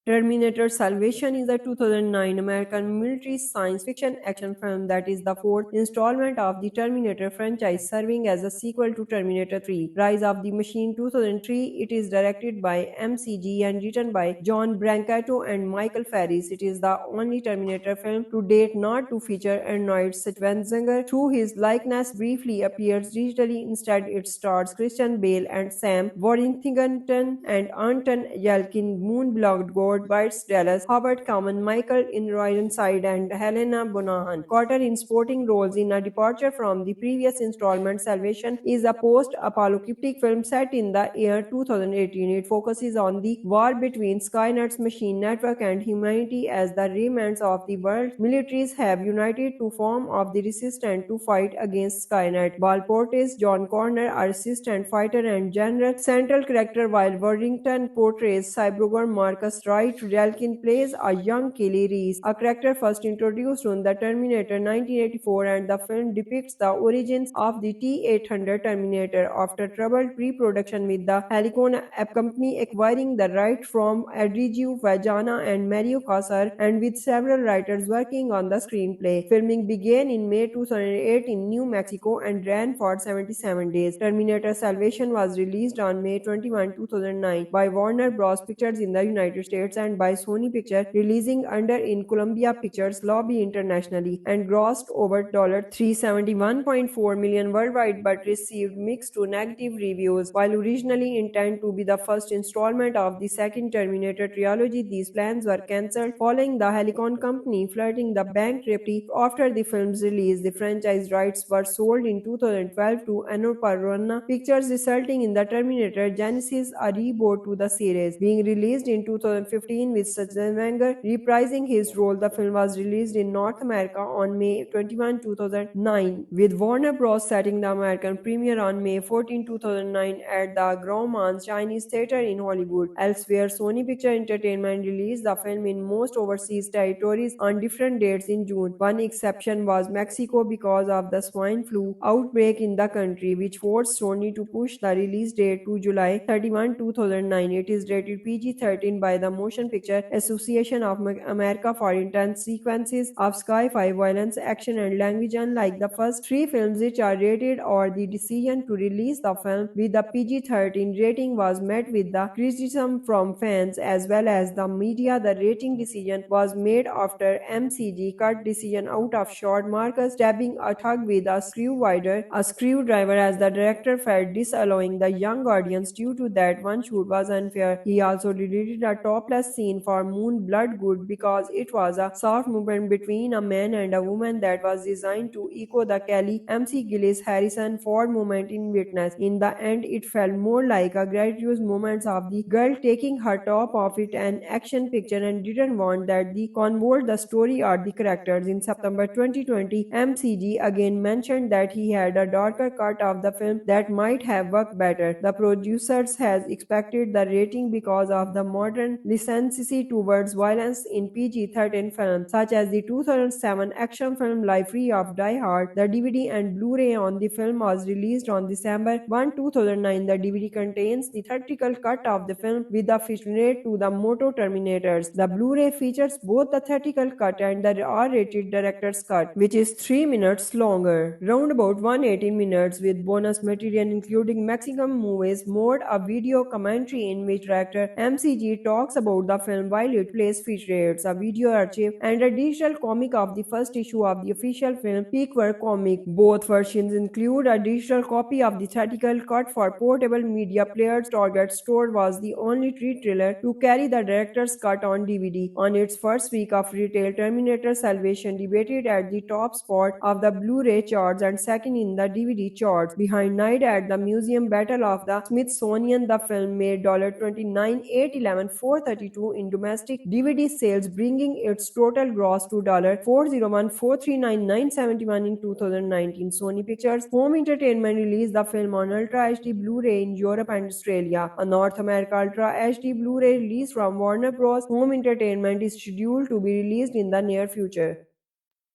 Terminator Salvation is a 2009 American military science fiction action film that is the fourth installment of the Terminator franchise, serving as a sequel to Terminator 3, Rise of the Machine 2003. It is directed by MCG and written by John Brancato and Michael Ferris. It is the only Terminator film to date not to feature Arnold Schwarzenegger, through his likeness briefly appears digitally. Instead, it stars Christian Bale and Sam Worthington and Anton Yelkin, Moon Bloodgood, Bites Dallas, Howard Kamen, Michael Ironside, and Helena Bonham Carter in sporting roles. In a departure from the previous installment, Salvation is a post-apocalyptic film set in the year 2018. It focuses on the war between Skynet's machine network and humanity as the remnants of the world militaries have united to form of the resistance to fight against Skynet. Ball portrays John Connor, a resistant fighter and general central character, while Worthington portrays cyborg Marcus Wright. Yelkin plays a young Kelly Reese, a character first introduced in the Terminator 1984, and the film depicts the origins of the T-800 Terminator after troubled pre-production with the Helicon company acquiring the right from Adriju Vajana and Mario Casar, and with several writers working on the screenplay. Filming began in May 2008 in New Mexico and ran for 77 days. Terminator Salvation was released on May 21, 2009 by Warner Bros. Pictures in the United States and by Sony Pictures, releasing under in Columbia Pictures lobby internationally, and grossed over $371.4 million worldwide but received mixed to negative reviews. While originally intended to be the first installment of the second Terminator trilogy, these plans were cancelled following the Helicon company flirting the bankruptcy after the film's release. The franchise rights were sold in 2012 to Annapurna Pictures, resulting in the Terminator Genesis, a reboot to the series, being released in 2015 with Schwarzenegger reprising his role. The film was released in North America on May 21, 2009, with Warner Bros. Setting the American premiere on May 14, 2009 at the Grauman's Chinese Theater in Hollywood. Elsewhere, Sony Picture Entertainment released the film in most overseas territories on different dates in June. One exception was Mexico because of the swine flu outbreak in the country, which forced Sony to push the release date to July 31, 2009. It is rated PG-13 by the Motion Motion Picture Association of America for intense sequences of sci-fi violence, action, and language. Unlike the first three films, which are rated or the decision to release the film with a PG-13 rating was met with the criticism from fans as well as the media. The rating decision was made after MCG cut decision out of shot Marcus stabbing a thug with a screwdriver as the director felt disallowing the young audience due to that one shoot was unfair. He also deleted a topless scene for Moon Bloodgood because it was a soft movement between a man and a woman that was designed to echo the Kelly MC Gillis Harrison Ford moment in Witness. In the end, it felt more like a gratuitous moment of the girl taking her top off it an action picture and didn't want that the convert the story or the characters. In September 2020, MCG again mentioned that he had a darker cut of the film that might have worked better. The producers has expected the rating because of the modern license towards violence in PG-13 films, such as the 2007 action film Life Free of Die Hard. The DVD and Blu-ray on the film was released on December 1, 2009. The DVD contains the theatrical cut of the film with the featurette to the Moto Terminators. The Blu-ray features both the theatrical cut and the R-rated director's cut, which is 3 minutes longer, round about 118 minutes, with bonus material including Mexican movies mode, a video commentary in which director MCG talks about the film while it plays featurettes, a video archive, and a digital comic of the first issue of the official film Peakwork comic. Both versions include a digital copy of the theatrical cut for portable media players. Target Store was the only retailer to carry the director's cut on DVD. On its first week of retail, Terminator Salvation debated at the top spot of the Blu-ray charts and second in the DVD charts, behind Night at the Museum, Battle of the Smithsonian. The film made $29,811,432 in domestic DVD sales, bringing its total gross to $401,439,971 in 2019. Sony Pictures Home Entertainment released the film on Ultra HD Blu-ray in Europe and Australia. A North America Ultra HD Blu-ray release from Warner Bros. Home Entertainment is scheduled to be released in the near future.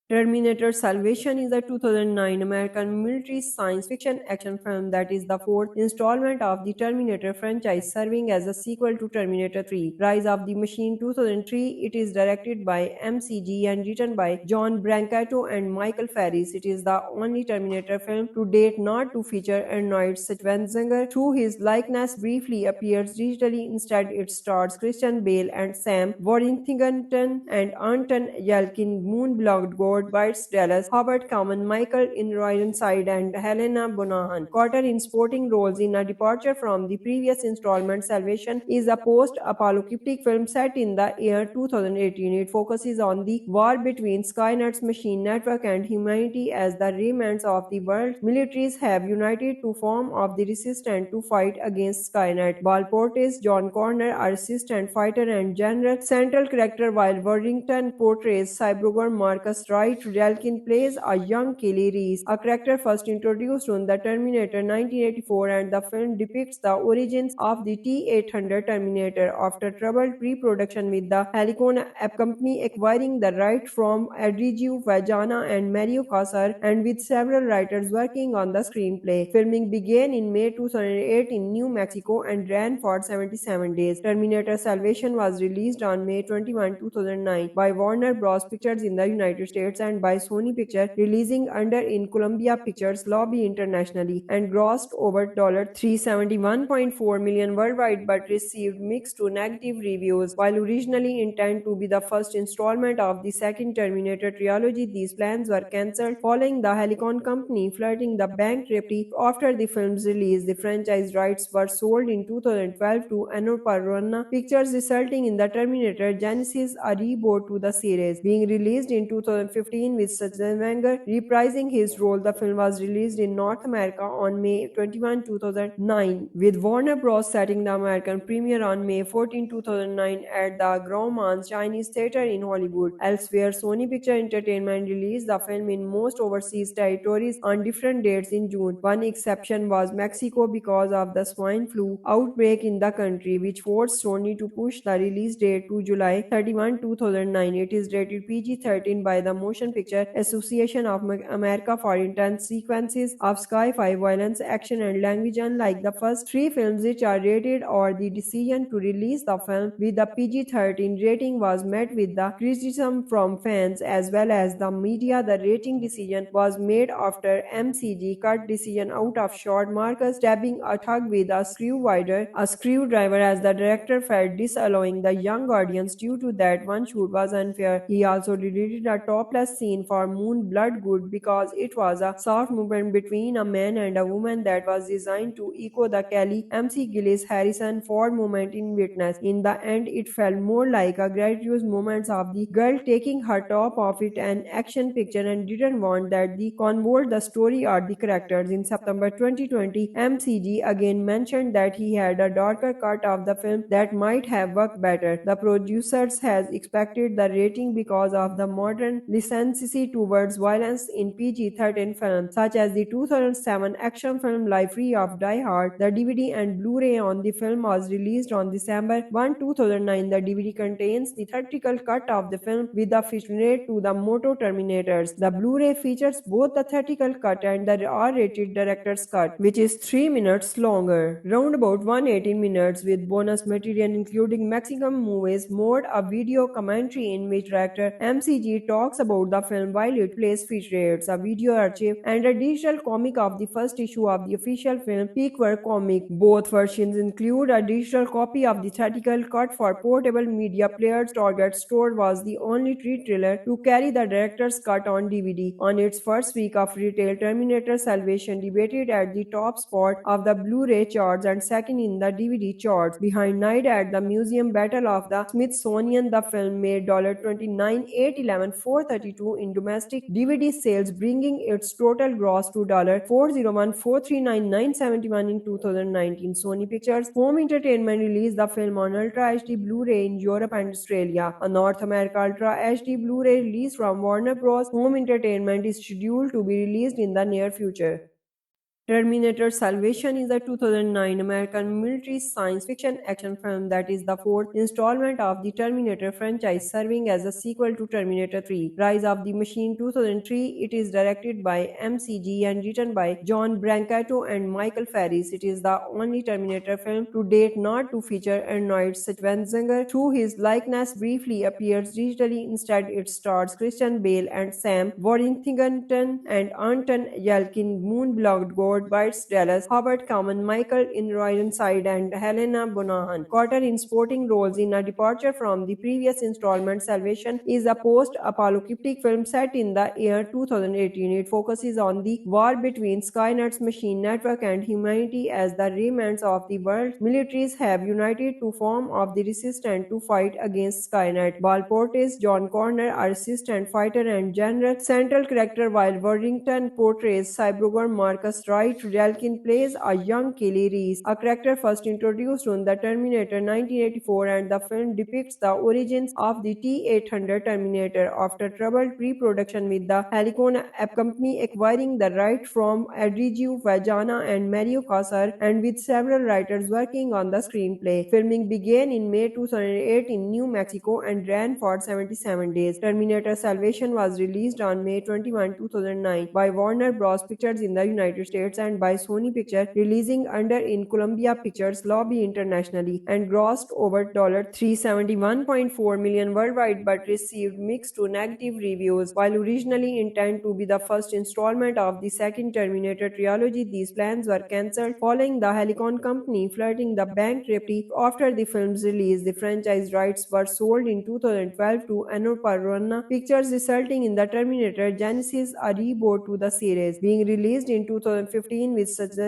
Terminator Salvation is a 2009 American military science fiction action film that is the fourth installment of the Terminator franchise, serving as a sequel to Terminator 3, Rise of the Machine 2003. It is directed by MCG and written by John Brancato and Michael Ferris. It is the only Terminator film to date not to feature Arnold Schwarzenegger, through his likeness briefly appears digitally. Instead, it stars Christian Bale and Sam Worthington and Anton Yelkin, Moon Bloodgood, Bites Dallas, Howard Kamen, Michael Ironside, and Helena Bonham Carter in supporting roles. In a departure from the previous installment, Salvation is a post-apocalyptic film set in the year 2018. It focuses on the war between Skynet's machine network and humanity as the remnants of the world militaries have united to form of the resistance to fight against Skynet. Ball portrays John Connor, a resistant fighter and general central character, while Worthington portrays cyborg Marcus Wright. Yelkin plays a young Kelly Reese, a character first introduced in the Terminator 1984, and the film depicts the origins of the T-800 Terminator after troubled pre-production with the Helicon App Company acquiring the right from Adriju Vajana and Mario Casar, and with several writers working on the screenplay. Filming began in May 2008 in New Mexico and ran for 77 days. Terminator Salvation was released on May 21, 2009 by Warner Bros. Pictures in the United States and by Sony Pictures, releasing under in Columbia Pictures lobby internationally, and grossed over $371.4 million worldwide but received mixed to negative reviews. While originally intended to be the first installment of the second Terminator trilogy, these plans were cancelled following the Helicon Company flirting the bankruptcy after the film's release. The franchise rights were sold in 2012 to Annapurna Pictures, resulting in the Terminator Genesis, a reboot to the series, being released in 2015 with Schwarzenegger reprising his role. The film was released in North America on May 21, 2009, with Warner Bros. Setting the American premiere on May 14, 2009 at the Grauman's Chinese Theater in Hollywood. Elsewhere, Sony Picture Entertainment released the film in most overseas territories on different dates in June. One exception was Mexico because of the swine flu outbreak in the country, which forced Sony to push the release date to July 31, 2009. It is rated PG-13 by the Motion Motion Picture Association of America for intense sequences of sci-fi violence, action, and language. Unlike the first three films, which are rated or the decision to release the film with a PG-13 rating was met with the criticism from fans as well as the media. The rating decision was made after MCG cut decision out of shot Marcus stabbing a thug with a screwdriver as the director felt disallowing the young audience due to that one shoot was unfair. He also deleted a topless scene for Moon Bloodgood because it was a soft movement between a man and a woman that was designed to echo the Kelly MC Gillis Harrison Ford moment in Witness. In the end, it felt more like a gratuitous moment of the girl taking her top off it an action picture and didn't want that the convert the story or the characters. In September 2020, MCG again mentioned that he had a darker cut of the film that might have worked better. The producers has expected the rating because of the modern license towards violence in PG-13 films, such as the 2007 action film Life Free of Die Hard. The DVD and Blu-ray on the film was released on December 1, 2009. The DVD contains the theatrical cut of the film with the featurette to the Moto Terminators. The Blu-ray features both the theatrical cut and the R-rated director's cut, which is 3 minutes longer, round about 118 minutes, with bonus material including Mexican movies mode, a video commentary in which director MCG talks about the film while it plays featurettes, a video archive, and a digital comic of the first issue of the official film Peakwork comic. Both versions include a digital copy of the theatrical cut for portable media players. Target Store was the only retailer to carry the director's cut on DVD. On its first week of retail, Terminator Salvation debated at the top spot of the Blu-ray charts and second in the DVD charts, behind Night at the Museum, Battle of the Smithsonian. The film made $29,811,432 in domestic DVD sales, bringing its total gross to $401,439,971 in 2019. Sony Pictures Home Entertainment released the film on Ultra HD Blu-ray in Europe and Australia. A North America Ultra HD Blu-ray release from Warner Bros. Home Entertainment is scheduled to be released in the near future. Terminator Salvation is a 2009 American military science fiction action film that is the fourth installment of the Terminator franchise, serving as a sequel to Terminator 3, Rise of the Machine 2003. It is directed by MCG and written by John Brancato and Michael Ferris. It is the only Terminator film to date not to feature Arnold Schwarzenegger, though his likeness briefly appears digitally. Instead, it stars Christian Bale and Sam Worthington and Anton Yelkin, Moon Bloodgood, Bites Dallas, Howard Kamen, Michael Ironside, and Helena Bonham Carter in supporting roles. In a departure from the previous installment, Salvation is a post-apocalyptic film set in the year 2018. It focuses on the war between Skynet's machine network and humanity as the remnants of the world's militaries have united to form of the resistance to fight against Skynet. Ball portrays John Connor, a resistant fighter and general central character, while Worthington portrays cyborg Marcus Wright. Relkin plays a young Kelly Reese, a character first introduced in the Terminator 1984, and the film depicts the origins of the T-800 Terminator after troubled pre-production with the Helicon company acquiring the right from Adriju Vajana and Mario Casar, and with several writers working on the screenplay. Filming began in May 2008 in New Mexico and ran for 77 days. Terminator Salvation was released on May 21, 2009 by Warner Bros. Pictures in the United States and by Sony Pictures, releasing under in Columbia Pictures lobby internationally, and grossed over $371.4 million worldwide but received mixed to negative reviews. While originally intended to be the first installment of the second Terminator trilogy, these plans were cancelled following the Helicon company flirting the bankruptcy after the film's release. The franchise rights were sold in 2012 to Annapurna Pictures, resulting in the Terminator Genesis, a reboot to the series, being released in 2015 with Schwarzenegger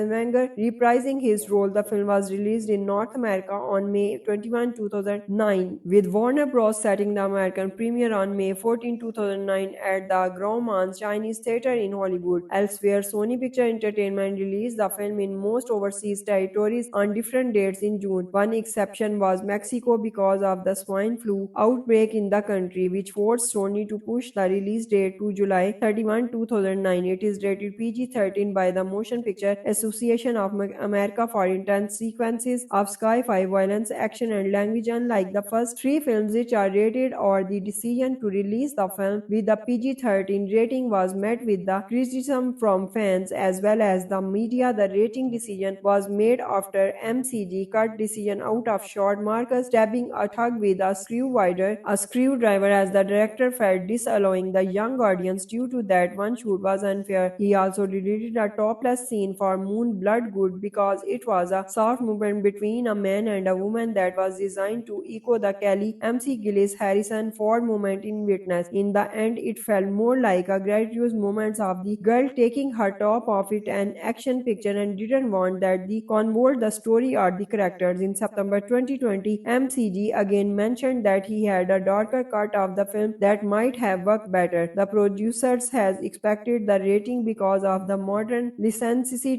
reprising his role. The film was released in North America on May 21, 2009, with Warner Bros. Setting the American premiere on May 14, 2009 at the Grauman's Chinese Theatre in Hollywood. Elsewhere, Sony Picture Entertainment released the film in most overseas territories on different dates in June. One exception was Mexico because of the swine flu outbreak in the country, which forced Sony to push the release date to July 31, 2009. It is rated PG-13 by the Motion Motion Picture Association of America for intense sequences of sci-fi violence, action, and language. Unlike the first three films, which are rated or the decision to release the film with a PG-13 rating was met with the criticism from fans as well as the media. The rating decision was made after MCG cut decision out of shot Marcus stabbing a thug with a screwdriver as the director felt disallowing the young audience due to that one shoot was unfair. He also deleted a topless scene for Moon Bloodgood because it was a soft movement between a man and a woman that was designed to echo the Kelly MC Gillis Harrison Ford moment in Witness. In the end, it felt more like a gratuitous moment of the girl taking her top off it an action picture and didn't want that the convert the story or the characters. In September 2020, MCG again mentioned that he had a darker cut of the film that might have worked better. The producers has expected the rating because of the modern license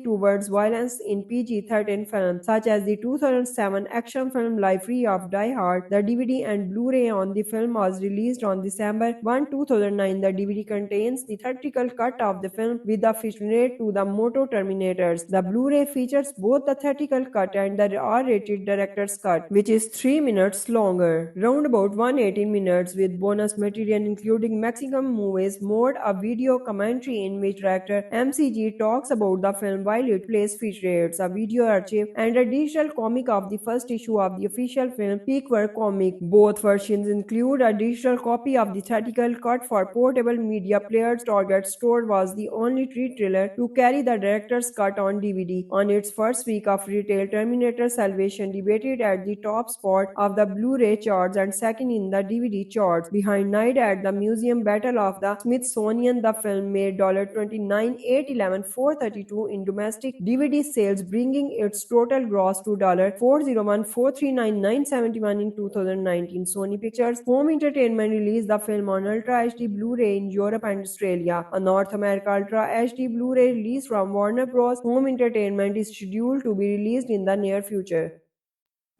towards violence in PG-13 films, such as the 2007 action film Library of Die Hard. The DVD and Blu-ray on the film was released on December 1, 2009. The DVD contains the theatrical cut of the film with the featurette to the Moto Terminators. The Blu-ray features both the theatrical cut and the R-rated director's cut, which is 3 minutes longer, round about 118 minutes, with bonus material including Mexican movies mode, a video commentary in which director MCG talks about the film while it plays featurettes, a video archive, and a digital comic of the first issue of the official film Peakwork comic. Both versions include a digital copy of the theatrical cut for portable media players. Target Store was the only retailer to carry the director's cut on DVD. On its first week of retail, Terminator Salvation debated at the top spot of the Blu-ray charts and second in the DVD charts, behind Night at the Museum, Battle of the Smithsonian. The film made $29,811,432 in domestic DVD sales, bringing its total gross to $401,439,971 in 2019. Sony Pictures Home Entertainment released the film on Ultra HD Blu-ray in Europe and Australia. A North America Ultra HD Blu-ray release from Warner Bros. Home Entertainment is scheduled to be released in the near future.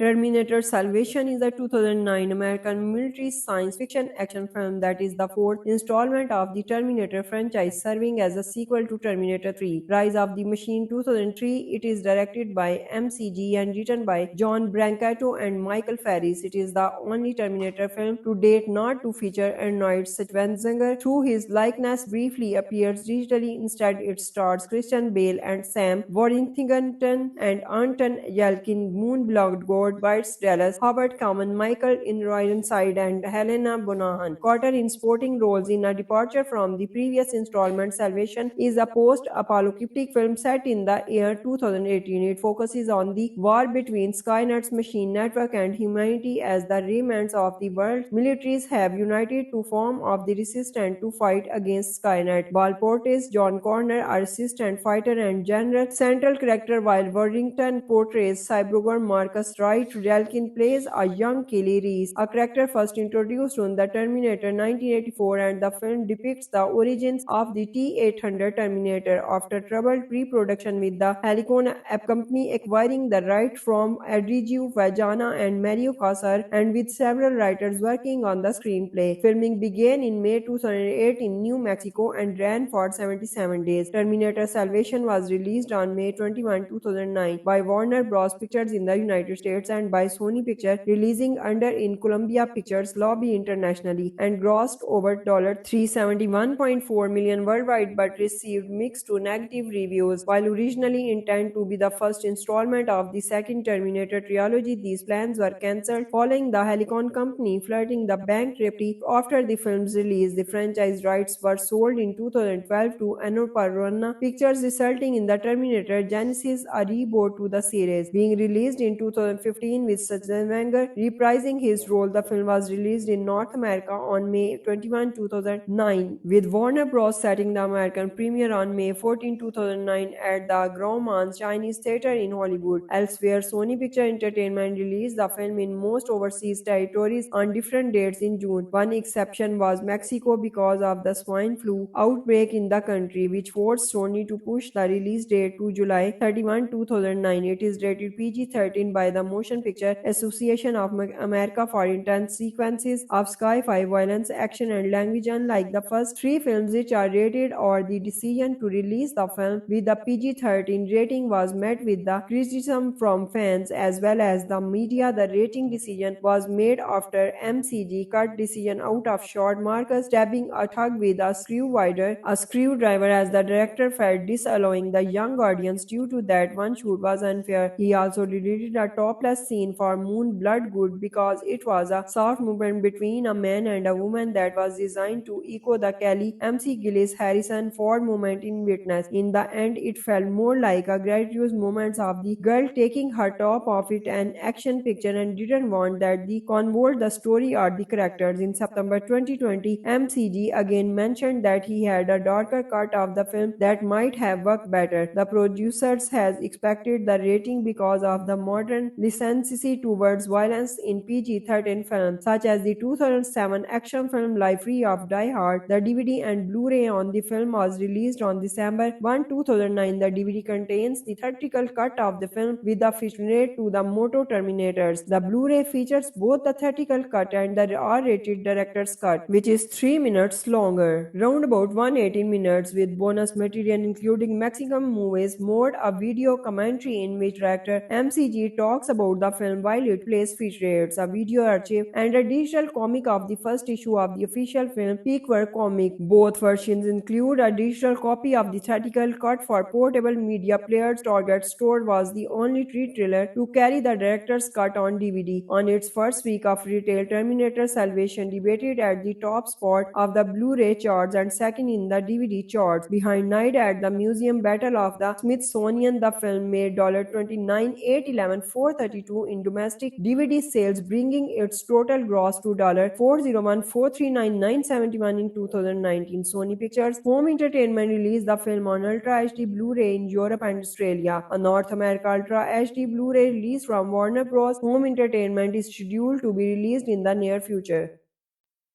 Terminator Salvation is a 2009 American military science fiction action film that is the fourth installment of the Terminator franchise, serving as a sequel to Terminator 3, Rise of the Machine 2003. It is directed by MCG and written by John Brancato and Michael Ferris. It is the only Terminator film to date not to feature Arnold Schwarzenegger, through his likeness briefly appears digitally. Instead, it stars Christian Bale and Sam Worthington and Anton Yelkin, Moon Bloodgood, Bites Dallas, Howard Kamen, Michael Ironside, and Helena Bonham Carter in supporting roles. In a departure from the previous installment, Salvation is a post-apocalyptic film set in the year 2018. It focuses on the war between Skynet's machine network and humanity as the remnants of the world's militaries have united to form of the resistance to fight against Skynet. Ball portrays John Connor, a resistant fighter and general central character, while Worthington portrays cyborg Marcus Wright. Yelkin plays a young Kelly Reese, a character first introduced in the Terminator 1984, and the film depicts the origins of the T-800 Terminator after troubled pre-production with the Helicon company acquiring the right from Adriju Vajana and Mario Casar, and with several writers working on the screenplay. Filming began in May 2008 in New Mexico and ran for 77 days. Terminator Salvation was released on May 21, 2009 by Warner Bros. Pictures in the United States and by Sony Pictures, releasing under in Columbia Pictures lobby internationally, and grossed over $371.4 million worldwide but received mixed to negative reviews. While originally intended to be the first installment of the second Terminator trilogy, these plans were cancelled following the Helicon company flirting the bankruptcy after the film's release. The franchise rights were sold in 2012 to Annapurna Pictures, resulting in the Terminator Genesis, a reboot to the series, being released in 2015 with Schwarzenegger reprising his role. The film was released in North America on May 21, 2009, with Warner Bros. Setting the American premiere on May 14, 2009 at the Grauman's Chinese Theatre in Hollywood. Elsewhere, Sony Picture Entertainment released the film in most overseas territories on different dates in June. One exception was Mexico because of the swine flu outbreak in the country, which forced Sony to push the release date to July 31, 2009. It is rated PG-13 by the Motion Picture Association of America for intense sequences of sci-fi violence, action, and language. Unlike the first three films, which are rated or the decision to release the film with a PG-13 rating was met with the criticism from fans as well as the media. The rating decision was made after MCG cut decision out of shot Marcus stabbing a thug with a screwdriver as the director felt disallowing the young audience due to that one shoot was unfair. He also deleted a topless scene for Moon Bloodgood because it was a soft movement between a man and a woman that was designed to echo the Kelly MC Gillis Harrison Ford moment in Witness. In the end, it felt more like a gratuitous moment of the girl taking her top off it an action picture and didn't want that the convert the story or the characters. In September 2020, MCG again mentioned that he had a darker cut of the film that might have worked better. The producers has expected the rating because of the modern license towards violence in PG-13 films, such as the 2007 action film Life Free of Die Hard. The DVD and Blu-ray on the film was released on December 1, 2009. The DVD contains the theatrical cut of the film with the featurette to the Moto Terminators. The Blu-ray features both the theatrical cut and the R-rated director's cut, which is 3 minutes longer, round about 118 minutes, with bonus material including Mexican movies mode, a video commentary in which director MCG talks about the film while it plays featurettes, a video archive, and a digital comic of the first issue of the official film Peakwork comic. Both versions include a digital copy of the theatrical cut for portable media players. Target Store was the only retailer to carry the director's cut on DVD. On its first week of retail, Terminator Salvation debated at the top spot of the Blu-ray charts and second in the DVD charts, behind Night at the Museum, Battle of the Smithsonian. The film made $29,811,432 in domestic DVD sales, bringing its total gross to $401,439,971 in 2019. Sony Pictures Home Entertainment released the film on Ultra HD Blu-ray in Europe and Australia. A North America Ultra HD Blu-ray release from Warner Bros. Home Entertainment is scheduled to be released in the near future.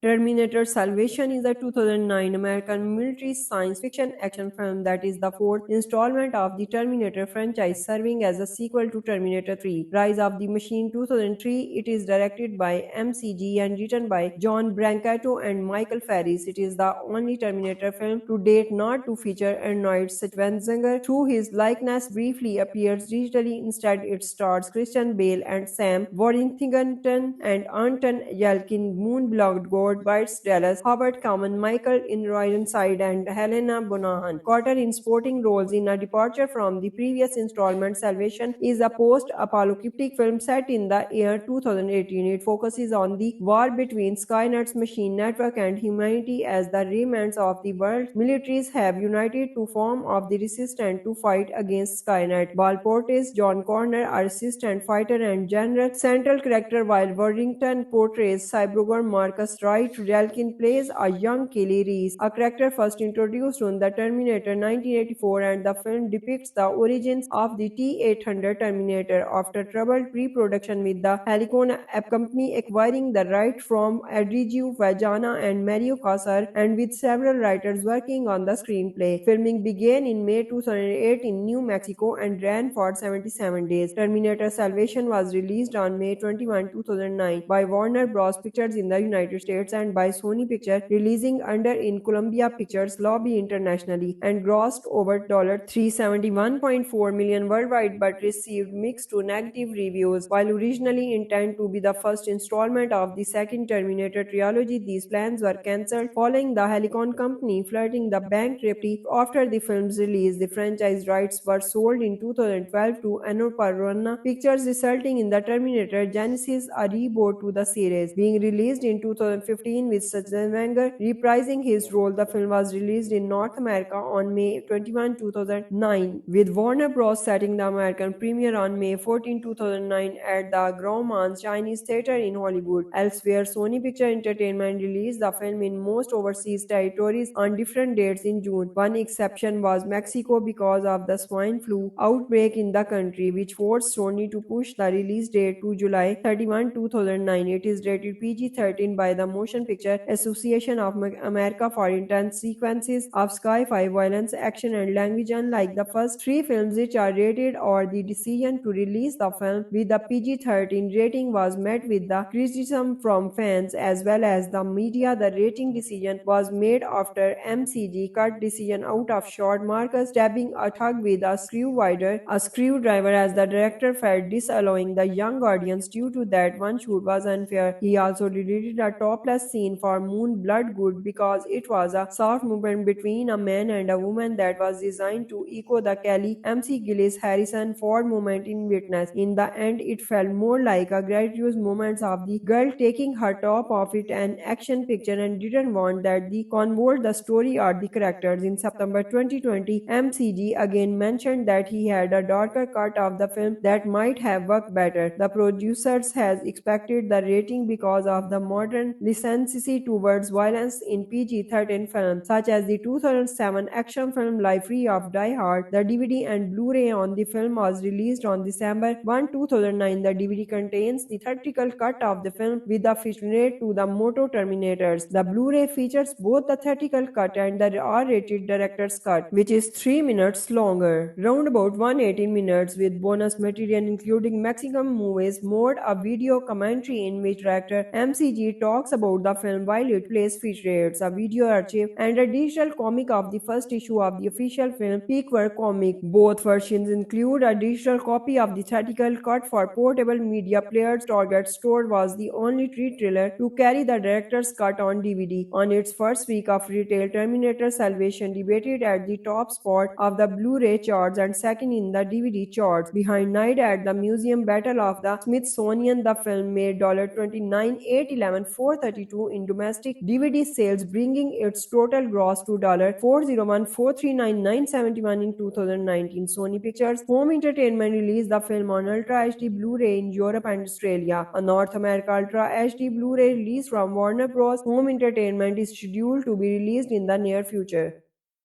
Terminator Salvation is a 2009 American military science fiction action film that is the fourth installment of the Terminator franchise, serving as a sequel to Terminator 3, Rise of the Machine 2003. It is directed by MCG and written by John Brancato and Michael Ferris. It is the only Terminator film to date not to feature Arnold Schwarzenegger, through his likeness briefly appears digitally. Instead, it stars Christian Bale and Sam Worthington and Anton Yelkin, Moon Bloodgood, Bryce Dallas Howard, Common Michael Ironside, and Helena Bonham Carter in supporting roles. In a departure from the previous installment, Salvation is a post-apocalyptic film set in the year 2018. It focuses on the war between Skynet's machine network and humanity as the remnants of the world's militaries have united to form of the resistance to fight against Skynet. Bal portrays John Connor, a resistant fighter and general central character, while Worthington portrays cyborg Marcus Wright. Yelkin plays a young Kelly Reese, a character first introduced in the Terminator 1984, and the film depicts the origins of the T-800 Terminator after troubled pre-production with the Helicon company acquiring the right from Adriju Vajana and Mario Casar, and with several writers working on the screenplay. Filming began in May 2008 in New Mexico and ran for 77 days. Terminator Salvation was released on May 21, 2009 by Warner Bros. Pictures in the United States and by Sony Pictures, releasing under in Columbia Pictures lobby internationally, and grossed over $371.4 million worldwide but received mixed to negative reviews. While originally intended to be the first installment of the second Terminator trilogy, these plans were cancelled following the Helicon company flirting the bankruptcy after the film's release. The franchise rights were sold in 2012 to Annapurna Pictures, resulting in the Terminator Genesis, a reboot to the series, being released in 2015 with Schwarzenegger reprising his role. The film was released in North America on May 21, 2009, with Warner Bros. Setting the American premiere on May 14, 2009 at the Grauman's Chinese Theatre in Hollywood. Elsewhere, Sony Picture Entertainment released the film in most overseas territories on different dates in June. One exception was Mexico because of the swine flu outbreak in the country, which forced Sony to push the release date to July 31, 2009. It is rated PG-13 by the Motion Picture Association of America for intense sequences of sci-fi violence, action, and language. Unlike the first three films, which are rated or the decision to release the film with a PG-13 rating was met with the criticism from fans as well as the media. The rating decision was made after MCG cut decision out of shot Marcus stabbing a thug with a screwdriver as the director felt disallowing the young audience due to that one shoot was unfair. He also deleted a topless scene for Moon Blood Good because it was a soft movement between a man and a woman that was designed to echo the Kelly MC Gillis Harrison Ford moment in Witness. In the end, it felt more like a gratuitous moment of the girl taking her top off it an action picture and didn't want that the convert the story or the characters. In September 2020, MCG again mentioned that he had a darker cut of the film that might have worked better. The producers has expected the rating because of the modern license towards violence in PG-13 films, such as the 2007 action film Life Free of Die Hard. The DVD and Blu-ray on the film was released on December 1, 2009. The DVD contains the theatrical cut of the film with the featurette to the Moto Terminators. The Blu-ray features both the theatrical cut and the R-rated director's cut, which is 3 minutes longer, round about 118 minutes, with bonus material including Mexican movies mode, a video commentary in which director MCG talks about the film while it plays featurettes, a video archive, and a digital comic of the first issue of the official film Peakwork comic. Both versions include a digital copy of the theatrical cut for portable media players. Target Store was the only retailer to carry the director's cut on DVD. On its first week of retail, Terminator Salvation debated at the top spot of the Blu-ray charts and second in the DVD charts, behind Night at the Museum, Battle of the Smithsonian. The film made $29,811,432 in domestic DVD sales, bringing its total gross to $401,439,971 in 2019. Sony Pictures Home Entertainment released the film on Ultra HD Blu-ray in Europe and Australia. A North America Ultra HD Blu-ray release from Warner Bros. Home Entertainment is scheduled to be released in the near future.